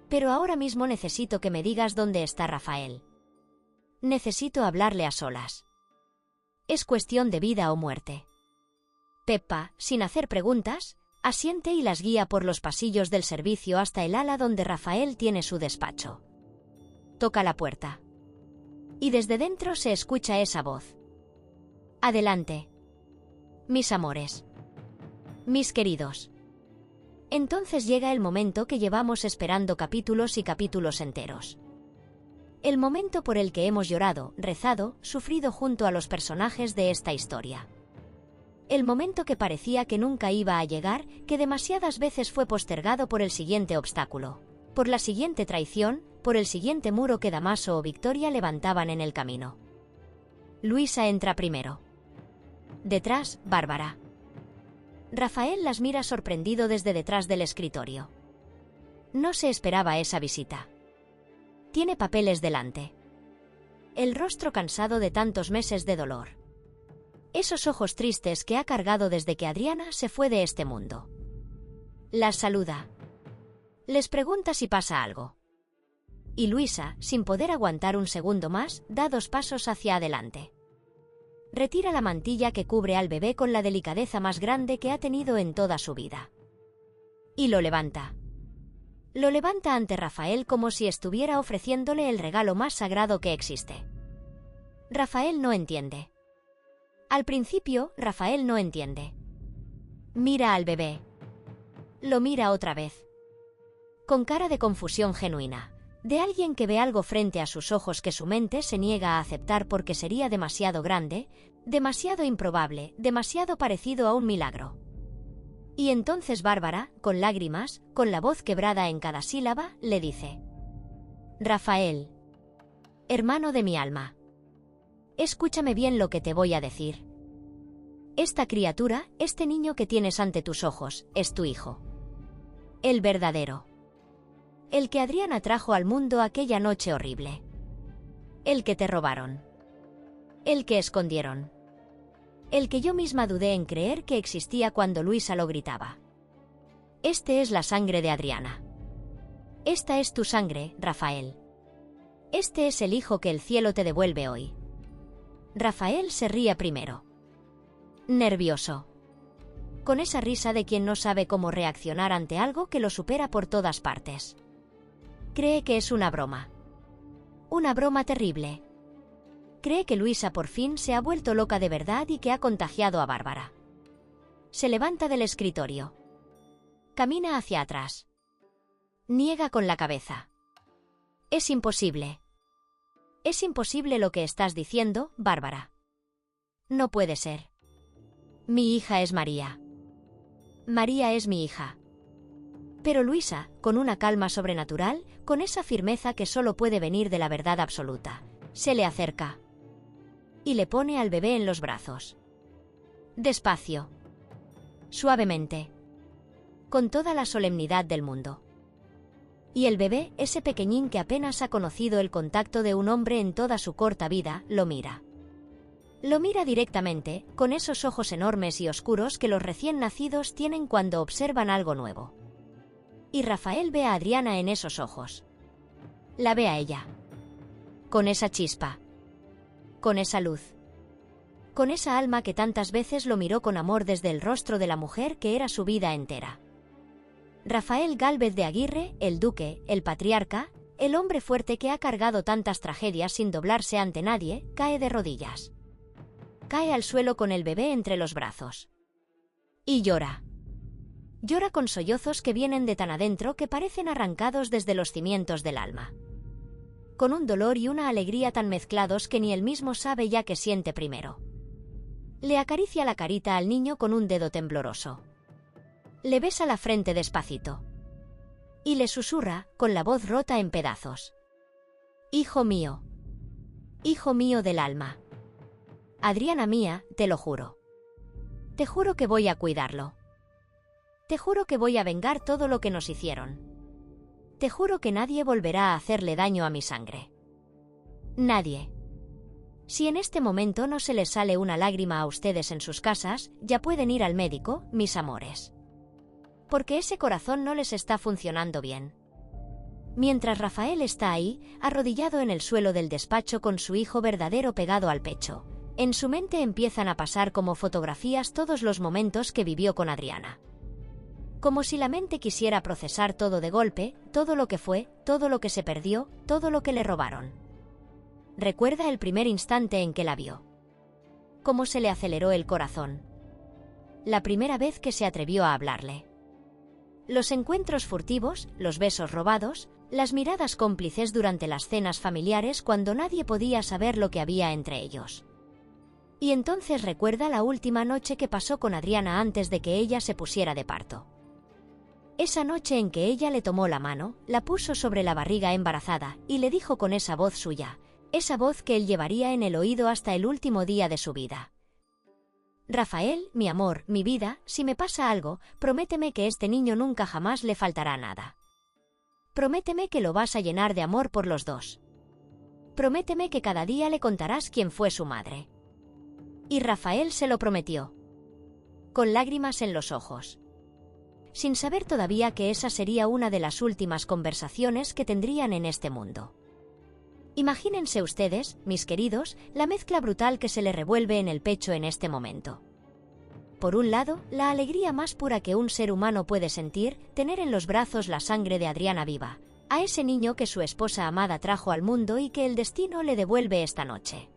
Pero ahora mismo necesito que me digas dónde está Rafael. Necesito hablarle a solas. Es cuestión de vida o muerte. Peppa, sin hacer preguntas, asiente y las guía por los pasillos del servicio hasta el ala donde Rafael tiene su despacho. Toca la puerta. Y desde dentro se escucha esa voz. Adelante. Mis amores. Mis queridos. Entonces llega el momento que llevamos esperando capítulos y capítulos enteros. El momento por el que hemos llorado, rezado, sufrido junto a los personajes de esta historia. El momento que parecía que nunca iba a llegar, que demasiadas veces fue postergado por el siguiente obstáculo, por la siguiente traición, por el siguiente muro que Damaso o Victoria levantaban en el camino. Luisa entra primero. Detrás, Bárbara. Rafael las mira sorprendido desde detrás del escritorio. No se esperaba esa visita. Tiene papeles delante. El rostro cansado de tantos meses de dolor. Esos ojos tristes que ha cargado desde que Adriana se fue de este mundo. Las saluda. Les pregunta si pasa algo. Y Luisa, sin poder aguantar un segundo más, da 2 pasos hacia adelante. Retira la mantilla que cubre al bebé con la delicadeza más grande que ha tenido en toda su vida. Y lo levanta. Lo levanta ante Rafael como si estuviera ofreciéndole el regalo más sagrado que existe. Rafael no entiende. Al principio, Rafael no entiende. Mira al bebé. Lo mira otra vez. Con cara de confusión genuina. De alguien que ve algo frente a sus ojos que su mente se niega a aceptar porque sería demasiado grande, demasiado improbable, demasiado parecido a un milagro. Y entonces Bárbara, con lágrimas, con la voz quebrada en cada sílaba, le dice: Rafael, hermano de mi alma, escúchame bien lo que te voy a decir. Esta criatura, este niño que tienes ante tus ojos, es tu hijo. El verdadero. El que Adriana trajo al mundo aquella noche horrible. El que te robaron. El que escondieron. El que yo misma dudé en creer que existía cuando Luisa lo gritaba. Este es la sangre de Adriana. Esta es tu sangre, Rafael. Este es el hijo que el cielo te devuelve hoy. Rafael se ríe primero. Nervioso. Con esa risa de quien no sabe cómo reaccionar ante algo que lo supera por todas partes. Cree que es una broma. Una broma terrible. Cree que Luisa por fin se ha vuelto loca de verdad y que ha contagiado a Bárbara. Se levanta del escritorio. Camina hacia atrás. Niega con la cabeza. Es imposible. Es imposible lo que estás diciendo, Bárbara. No puede ser. Mi hija es María. María es mi hija. Pero Luisa, con una calma sobrenatural, con esa firmeza que solo puede venir de la verdad absoluta, se le acerca. Y le pone al bebé en los brazos. Despacio. Suavemente. Con toda la solemnidad del mundo. Y el bebé, ese pequeñín que apenas ha conocido el contacto de un hombre en toda su corta vida, lo mira. Lo mira directamente, con esos ojos enormes y oscuros que los recién nacidos tienen cuando observan algo nuevo. Y Rafael ve a Adriana en esos ojos. La ve a ella. Con esa chispa. Con esa luz. Con esa alma que tantas veces lo miró con amor desde el rostro de la mujer que era su vida entera. Rafael Gálvez de Aguirre, el duque, el patriarca, el hombre fuerte que ha cargado tantas tragedias sin doblarse ante nadie, cae de rodillas. Cae al suelo con el bebé entre los brazos. Y llora. Llora con sollozos que vienen de tan adentro que parecen arrancados desde los cimientos del alma. con un dolor y una alegría tan mezclados que ni él mismo sabe ya qué siente primero. Le acaricia la carita al niño con un dedo tembloroso. Le besa la frente despacito. Y le susurra, con la voz rota en pedazos: hijo mío del alma. Adriana mía, te lo juro. Te juro que voy a cuidarlo. Te juro que voy a vengar todo lo que nos hicieron. Te juro que nadie volverá a hacerle daño a mi sangre. Nadie. Si en este momento no se les sale una lágrima a ustedes en sus casas, ya pueden ir al médico, mis amores. Porque ese corazón no les está funcionando bien. Mientras Rafael está ahí, arrodillado en el suelo del despacho con su hijo verdadero pegado al pecho, en su mente empiezan a pasar como fotografías todos los momentos que vivió con Adriana. Como si la mente quisiera procesar todo de golpe, todo lo que fue, todo lo que se perdió, todo lo que le robaron. Recuerda el primer instante en que la vio. Cómo se le aceleró el corazón. La primera vez que se atrevió a hablarle. Los encuentros furtivos, los besos robados, las miradas cómplices durante las cenas familiares cuando nadie podía saber lo que había entre ellos. Y entonces recuerda la última noche que pasó con Adriana antes de que ella se pusiera de parto. Esa noche en que ella le tomó la mano, la puso sobre la barriga embarazada y le dijo con esa voz suya, esa voz que él llevaría en el oído hasta el último día de su vida: Rafael, mi amor, mi vida, si me pasa algo, prométeme que este niño nunca jamás le faltará nada. Prométeme que lo vas a llenar de amor por los dos. Prométeme que cada día le contarás quién fue su madre. Y Rafael se lo prometió. Con lágrimas en los ojos. Sin saber todavía que esa sería una de las últimas conversaciones que tendrían en este mundo. Imagínense ustedes, mis queridos, la mezcla brutal que se le revuelve en el pecho en este momento. Por un lado, la alegría más pura que un ser humano puede sentir, tener en los brazos la sangre de Adriana viva, a ese niño que su esposa amada trajo al mundo y que el destino le devuelve esta noche.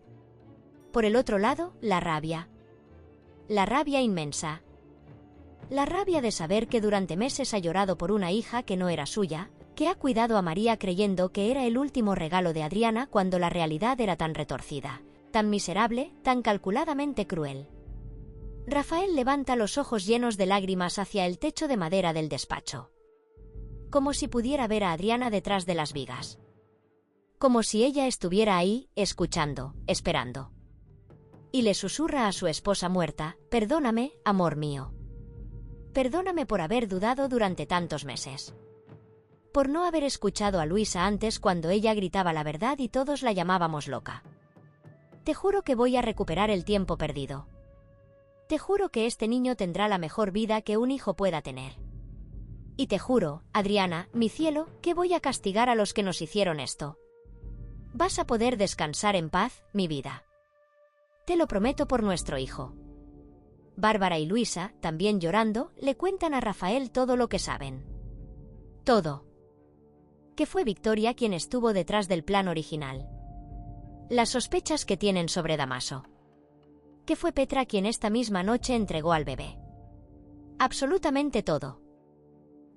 Por el otro lado, la rabia. La rabia inmensa. La rabia de saber que durante meses ha llorado por una hija que no era suya, que ha cuidado a María creyendo que era el último regalo de Adriana cuando la realidad era tan retorcida, tan miserable, tan calculadamente cruel. Rafael levanta los ojos llenos de lágrimas hacia el techo de madera del despacho. Como si pudiera ver a Adriana detrás de las vigas. Como si ella estuviera ahí, escuchando, esperando. Y le susurra a su esposa muerta: perdóname, amor mío. Perdóname por haber dudado durante tantos meses. Por no haber escuchado a Luisa antes cuando ella gritaba la verdad y todos la llamábamos loca. Te juro que voy a recuperar el tiempo perdido. Te juro que este niño tendrá la mejor vida que un hijo pueda tener. Y te juro, Adriana, mi cielo, que voy a castigar a los que nos hicieron esto. Vas a poder descansar en paz, mi vida. Te lo prometo por nuestro hijo. Bárbara y Luisa, también llorando, le cuentan a Rafael todo lo que saben. Todo. Que fue Victoria quien estuvo detrás del plan original. Las sospechas que tienen sobre Damaso. Que fue Petra quien esta misma noche entregó al bebé. Absolutamente todo.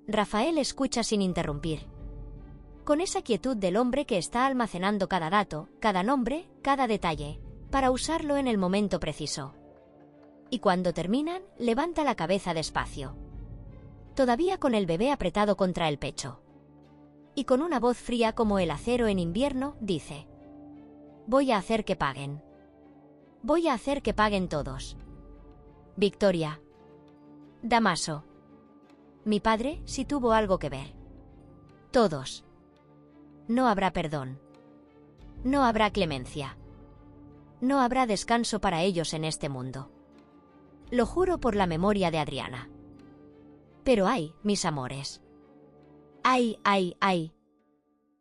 Rafael escucha sin interrumpir. Con esa quietud del hombre que está almacenando cada dato, cada nombre, cada detalle, para usarlo en el momento preciso. Y cuando terminan, levanta la cabeza despacio. Todavía con el bebé apretado contra el pecho. Y con una voz fría como el acero en invierno, dice: voy a hacer que paguen. Voy a hacer que paguen todos. Victoria. Damaso. Mi padre, si tuvo algo que ver. Todos. No habrá perdón. No habrá clemencia. No habrá descanso para ellos en este mundo. Lo juro por la memoria de Adriana. Pero ay, mis amores. Ay, ay, ay.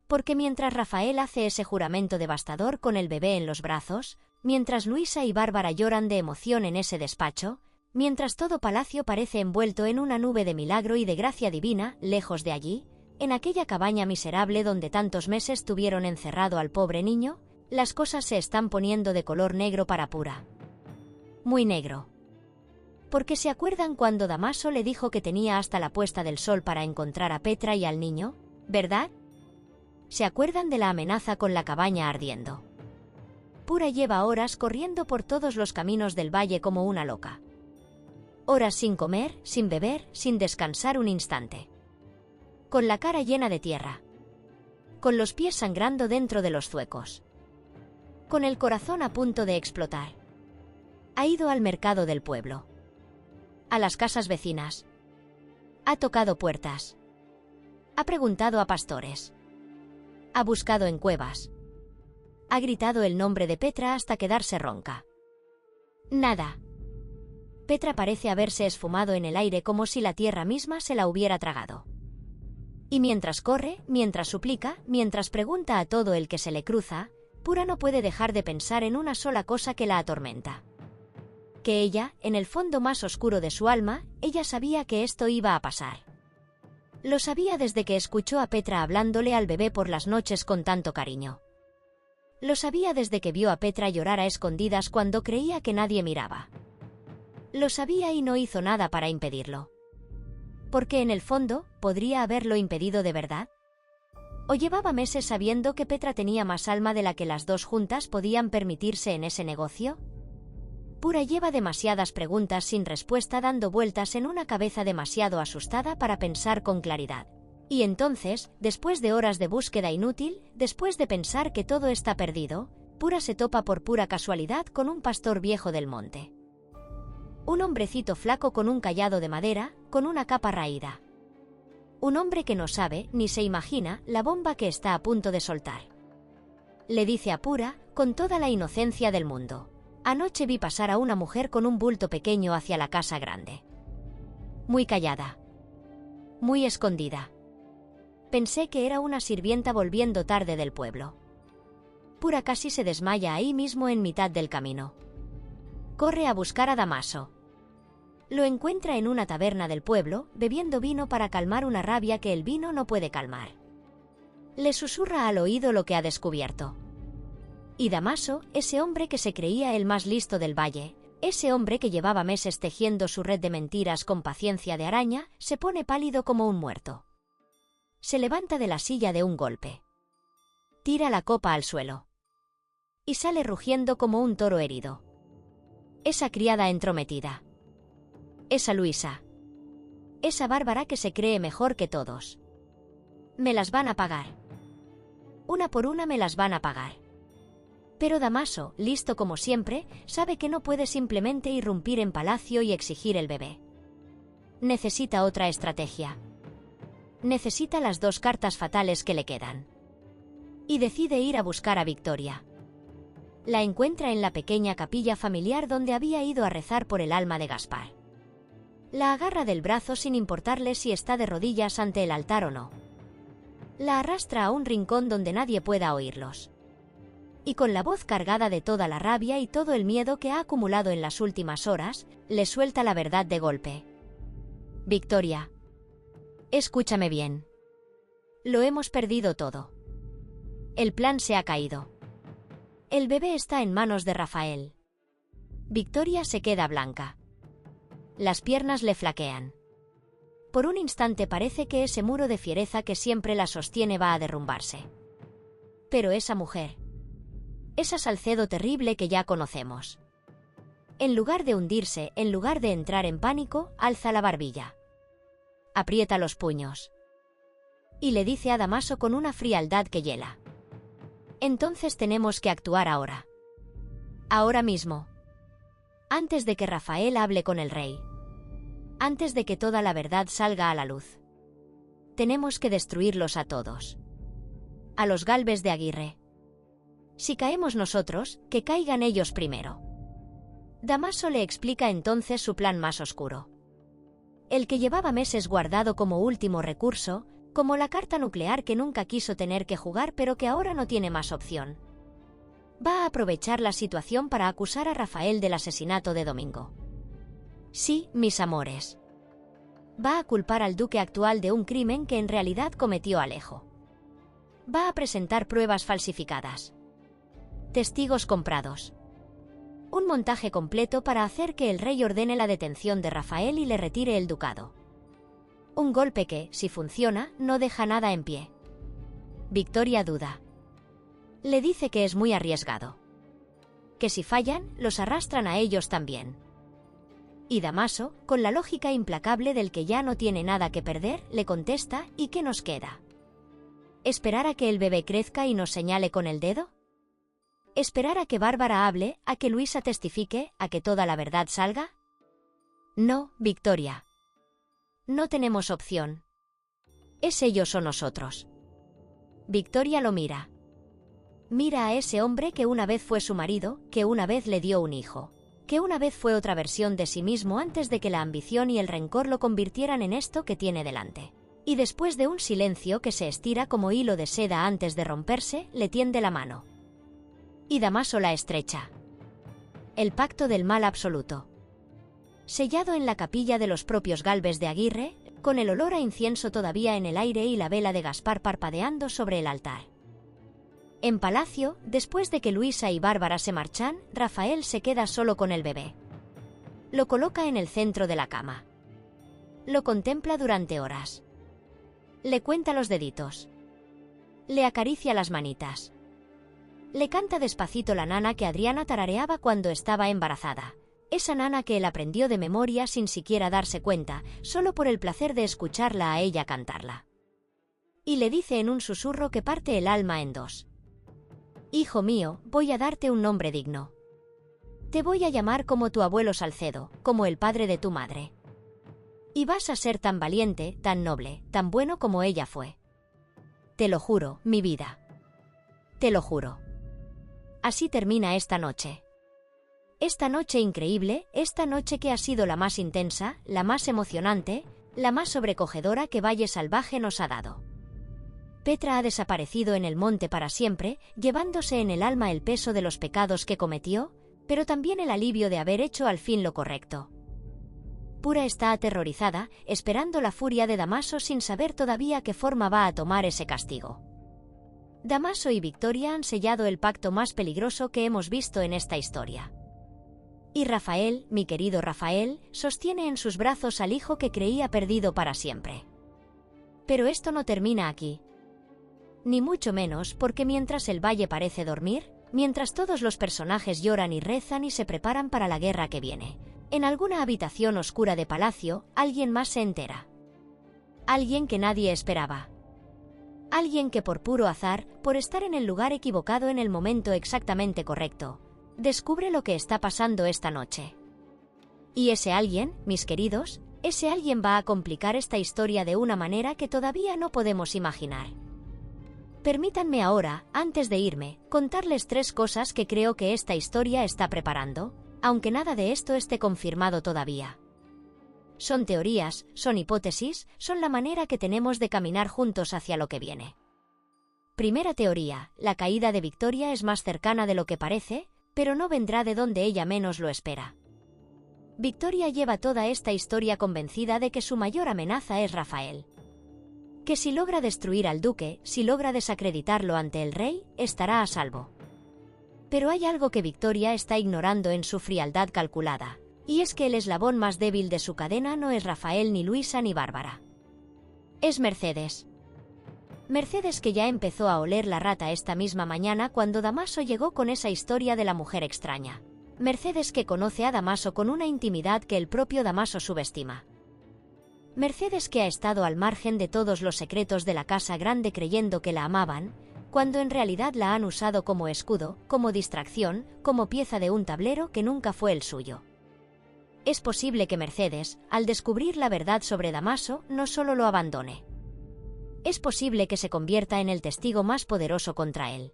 Porque mientras Rafael hace ese juramento devastador con el bebé en los brazos, mientras Luisa y Bárbara lloran de emoción en ese despacho, mientras todo palacio parece envuelto en una nube de milagro y de gracia divina, lejos de allí, en aquella cabaña miserable donde tantos meses tuvieron encerrado al pobre niño, las cosas se están poniendo de color negro para pura. Muy negro. Porque ¿se acuerdan cuando Damaso le dijo que tenía hasta la puesta del sol para encontrar a Petra y al niño? ¿Verdad? Se acuerdan de la amenaza con la cabaña ardiendo. Pura lleva horas corriendo por todos los caminos del valle como una loca. Horas sin comer, sin beber, sin descansar un instante. Con la cara llena de tierra. Con los pies sangrando dentro de los zuecos. Con el corazón a punto de explotar. Ha ido al mercado del pueblo. A las casas vecinas. Ha tocado puertas. Ha preguntado a pastores. Ha buscado en cuevas. Ha gritado el nombre de Petra hasta quedarse ronca. Nada. Petra parece haberse esfumado en el aire como si la tierra misma se la hubiera tragado. Y mientras corre, mientras suplica, mientras pregunta a todo el que se le cruza, Pura no puede dejar de pensar en una sola cosa que la atormenta. Que ella, en el fondo más oscuro de su alma, ella sabía que esto iba a pasar. Lo sabía desde que escuchó a Petra hablándole al bebé por las noches con tanto cariño. Lo sabía desde que vio a Petra llorar a escondidas cuando creía que nadie miraba. Lo sabía y no hizo nada para impedirlo. Porque en el fondo, ¿podría haberlo impedido de verdad? ¿O llevaba meses sabiendo que Petra tenía más alma de la que las dos juntas podían permitirse en ese negocio? Pura lleva demasiadas preguntas sin respuesta dando vueltas en una cabeza demasiado asustada para pensar con claridad. Y entonces, después de horas de búsqueda inútil, después de pensar que todo está perdido, Pura se topa por pura casualidad con un pastor viejo del monte. Un hombrecito flaco con un cayado de madera, con una capa raída. Un hombre que no sabe, ni se imagina, la bomba que está a punto de soltar. Le dice a Pura, con toda la inocencia del mundo: anoche vi pasar a una mujer con un bulto pequeño hacia la casa grande. Muy callada. Muy escondida. Pensé que era una sirvienta volviendo tarde del pueblo. Pura casi se desmaya ahí mismo en mitad del camino. Corre a buscar a Damaso. Lo encuentra en una taberna del pueblo, bebiendo vino para calmar una rabia que el vino no puede calmar. Le susurra al oído lo que ha descubierto. Y Damaso, ese hombre que se creía el más listo del valle, ese hombre que llevaba meses tejiendo su red de mentiras con paciencia de araña, se pone pálido como un muerto. Se levanta de la silla de un golpe. Tira la copa al suelo. Y sale rugiendo como un toro herido. Esa criada entrometida. Esa Luisa. Esa Bárbara que se cree mejor que todos. Me las van a pagar. Una por una me las van a pagar. Pero Damaso, listo como siempre, sabe que no puede simplemente irrumpir en palacio y exigir el bebé. Necesita otra estrategia. Necesita las dos cartas fatales que le quedan. Y decide ir a buscar a Victoria. La encuentra en la pequeña capilla familiar donde había ido a rezar por el alma de Gaspar. La agarra del brazo sin importarle si está de rodillas ante el altar o no. La arrastra a un rincón donde nadie pueda oírlos. Y con la voz cargada de toda la rabia y todo el miedo que ha acumulado en las últimas horas, le suelta la verdad de golpe. Victoria. Escúchame bien. Lo hemos perdido todo. El plan se ha caído. El bebé está en manos de Rafael. Victoria se queda blanca. Las piernas le flaquean. Por un instante parece que ese muro de fiereza que siempre la sostiene va a derrumbarse. Pero esa mujer. Esa Salcedo terrible que ya conocemos. En lugar de hundirse, en lugar de entrar en pánico, alza la barbilla. Aprieta los puños. Y le dice a Damaso con una frialdad que hiela. Entonces tenemos que actuar ahora. Ahora mismo. Antes de que Rafael hable con el rey. Antes de que toda la verdad salga a la luz. Tenemos que destruirlos a todos. A los Gálvez de Aguirre. Si caemos nosotros, que caigan ellos primero. Damaso le explica entonces su plan más oscuro. El que llevaba meses guardado como último recurso, como la carta nuclear que nunca quiso tener que jugar pero que ahora no tiene más opción. Va a aprovechar la situación para acusar a Rafael del asesinato de Domingo. Sí, mis amores. Va a culpar al duque actual de un crimen que en realidad cometió Alejo. Va a presentar pruebas falsificadas. Testigos comprados. Un montaje completo para hacer que el rey ordene la detención de Rafael y le retire el ducado. Un golpe que, si funciona, no deja nada en pie. Victoria duda. Le dice que es muy arriesgado. Que si fallan, los arrastran a ellos también. Y Damaso, con la lógica implacable del que ya no tiene nada que perder, le contesta: ¿y qué nos queda? ¿Esperar a que el bebé crezca y nos señale con el dedo? ¿Esperar a que Bárbara hable, a que Luisa testifique, a que toda la verdad salga? No, Victoria. No tenemos opción. Es ellos o nosotros. Victoria lo mira. Mira a ese hombre que una vez fue su marido, que una vez le dio un hijo, que una vez fue otra versión de sí mismo antes de que la ambición y el rencor lo convirtieran en esto que tiene delante. Y después de un silencio que se estira como hilo de seda antes de romperse, le tiende la mano. Y Damaso la estrecha. El pacto del mal absoluto. Sellado en la capilla de los propios Gálvez de Aguirre, con el olor a incienso todavía en el aire y la vela de Gaspar parpadeando sobre el altar. En palacio, después de que Luisa y Bárbara se marchan, Rafael se queda solo con el bebé. Lo coloca en el centro de la cama. Lo contempla durante horas. Le cuenta los deditos. Le acaricia las manitas. Le canta despacito la nana que Adriana tarareaba cuando estaba embarazada. Esa nana que él aprendió de memoria sin siquiera darse cuenta, solo por el placer de escucharla a ella cantarla. Y le dice en un susurro que parte el alma en dos. Hijo mío, voy a darte un nombre digno. Te voy a llamar como tu abuelo Salcedo, como el padre de tu madre. Y vas a ser tan valiente, tan noble, tan bueno como ella fue. Te lo juro, mi vida. Te lo juro. Así termina esta noche. Esta noche increíble, esta noche que ha sido la más intensa, la más emocionante, la más sobrecogedora que Valle Salvaje nos ha dado. Petra ha desaparecido en el monte para siempre, llevándose en el alma el peso de los pecados que cometió, pero también el alivio de haber hecho al fin lo correcto. Pura está aterrorizada, esperando la furia de Damaso sin saber todavía qué forma va a tomar ese castigo. Damaso y Victoria han sellado el pacto más peligroso que hemos visto en esta historia. Y Rafael, mi querido Rafael, sostiene en sus brazos al hijo que creía perdido para siempre. Pero esto no termina aquí. Ni mucho menos, porque mientras el valle parece dormir, mientras todos los personajes lloran y rezan y se preparan para la guerra que viene, en alguna habitación oscura de palacio, alguien más se entera. Alguien que nadie esperaba. Alguien que por puro azar, por estar en el lugar equivocado en el momento exactamente correcto, descubre lo que está pasando esta noche. Y ese alguien, mis queridos, ese alguien va a complicar esta historia de una manera que todavía no podemos imaginar. Permítanme ahora, antes de irme, contarles 3 cosas que creo que esta historia está preparando, aunque nada de esto esté confirmado todavía. Son teorías, son hipótesis, son la manera que tenemos de caminar juntos hacia lo que viene. Primera teoría, la caída de Victoria es más cercana de lo que parece, pero no vendrá de donde ella menos lo espera. Victoria lleva toda esta historia convencida de que su mayor amenaza es Rafael. Que si logra destruir al duque, si logra desacreditarlo ante el rey, estará a salvo. Pero hay algo que Victoria está ignorando en su frialdad calculada, y es que el eslabón más débil de su cadena no es Rafael ni Luisa ni Bárbara. Es Mercedes. Mercedes, que ya empezó a oler la rata esta misma mañana cuando Damaso llegó con esa historia de la mujer extraña. Mercedes, que conoce a Damaso con una intimidad que el propio Damaso subestima. Mercedes, que ha estado al margen de todos los secretos de la Casa Grande creyendo que la amaban, cuando en realidad la han usado como escudo, como distracción, como pieza de un tablero que nunca fue el suyo. Es posible que Mercedes, al descubrir la verdad sobre Damaso, no solo lo abandone. Es posible que se convierta en el testigo más poderoso contra él.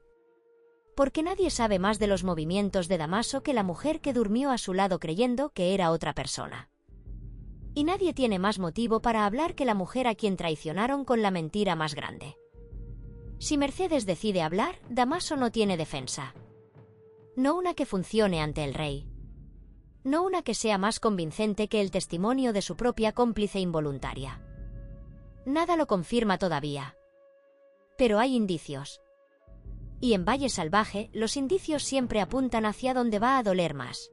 Porque nadie sabe más de los movimientos de Damaso que la mujer que durmió a su lado creyendo que era otra persona. Y nadie tiene más motivo para hablar que la mujer a quien traicionaron con la mentira más grande. Si Mercedes decide hablar, Damaso no tiene defensa. No una que funcione ante el rey. No una que sea más convincente que el testimonio de su propia cómplice involuntaria. Nada lo confirma todavía. Pero hay indicios. Y en Valle Salvaje, los indicios siempre apuntan hacia donde va a doler más.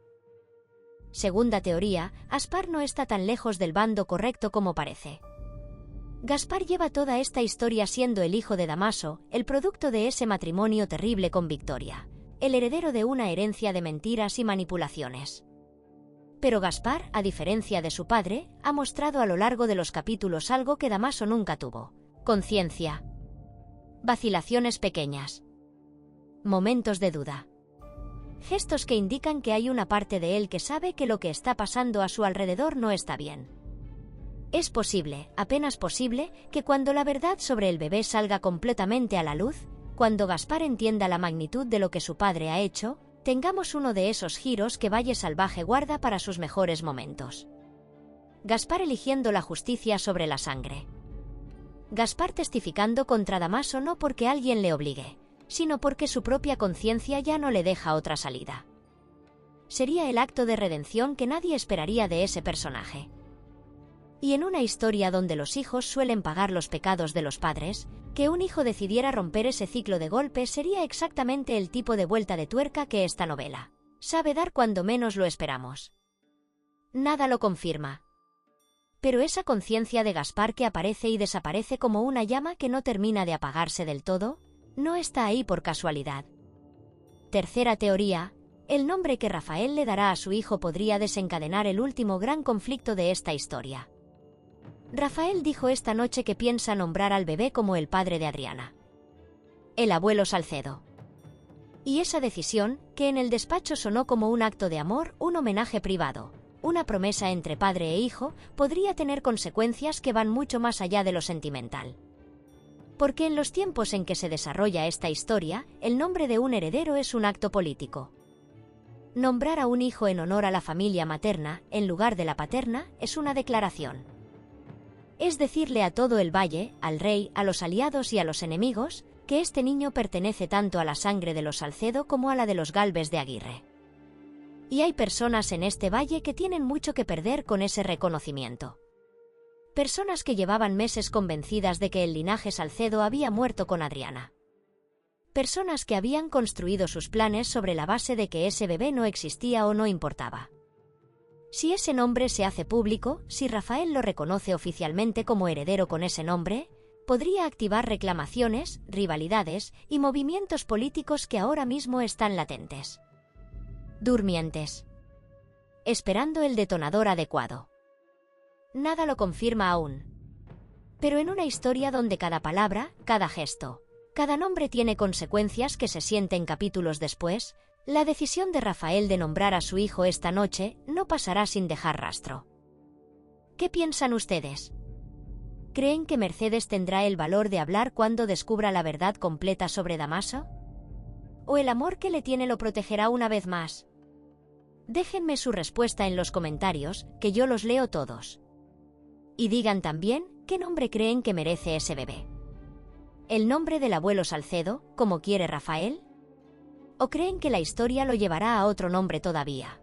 Segunda teoría, Aspar no está tan lejos del bando correcto como parece. Gaspar lleva toda esta historia siendo el hijo de Damaso, el producto de ese matrimonio terrible con Victoria, el heredero de una herencia de mentiras y manipulaciones. Pero Gaspar, a diferencia de su padre, ha mostrado a lo largo de los capítulos algo que Damaso nunca tuvo: conciencia. Vacilaciones pequeñas. Momentos de duda. Gestos que indican que hay una parte de él que sabe que lo que está pasando a su alrededor no está bien. Es posible, apenas posible, que cuando la verdad sobre el bebé salga completamente a la luz, cuando Gaspar entienda la magnitud de lo que su padre ha hecho, tengamos uno de esos giros que Valle Salvaje guarda para sus mejores momentos. Gaspar eligiendo la justicia sobre la sangre. Gaspar testificando contra Damaso no porque alguien le obligue, sino porque su propia conciencia ya no le deja otra salida. Sería el acto de redención que nadie esperaría de ese personaje. Y en una historia donde los hijos suelen pagar los pecados de los padres, que un hijo decidiera romper ese ciclo de golpe sería exactamente el tipo de vuelta de tuerca que esta novela sabe dar cuando menos lo esperamos. Nada lo confirma. Pero esa conciencia de Gaspar que aparece y desaparece como una llama que no termina de apagarse del todo, no está ahí por casualidad. Tercera teoría: el nombre que Rafael le dará a su hijo podría desencadenar el último gran conflicto de esta historia. Rafael dijo esta noche que piensa nombrar al bebé como el padre de Adriana, el abuelo Salcedo. Y esa decisión, que en el despacho sonó como un acto de amor, un homenaje privado, una promesa entre padre e hijo, podría tener consecuencias que van mucho más allá de lo sentimental. Porque en los tiempos en que se desarrolla esta historia, el nombre de un heredero es un acto político. Nombrar a un hijo en honor a la familia materna, en lugar de la paterna, es una declaración. Es decirle a todo el valle, al rey, a los aliados y a los enemigos, que este niño pertenece tanto a la sangre de los Salcedo como a la de los Gálvez de Aguirre. Y hay personas en este valle que tienen mucho que perder con ese reconocimiento. Personas que llevaban meses convencidas de que el linaje Salcedo había muerto con Adriana. Personas que habían construido sus planes sobre la base de que ese bebé no existía o no importaba. Si ese nombre se hace público, si Rafael lo reconoce oficialmente como heredero con ese nombre, podría activar reclamaciones, rivalidades y movimientos políticos que ahora mismo están latentes. Durmientes. Esperando el detonador adecuado. Nada lo confirma aún. Pero en una historia donde cada palabra, cada gesto, cada nombre tiene consecuencias que se sienten capítulos después, la decisión de Rafael de nombrar a su hijo esta noche no pasará sin dejar rastro. ¿Qué piensan ustedes? ¿Creen que Mercedes tendrá el valor de hablar cuando descubra la verdad completa sobre Damaso? ¿O el amor que le tiene lo protegerá una vez más? Déjenme su respuesta en los comentarios, que yo los leo todos. Y digan también qué nombre creen que merece ese bebé. ¿El nombre del abuelo Salcedo, como quiere Rafael? ¿O creen que la historia lo llevará a otro nombre todavía?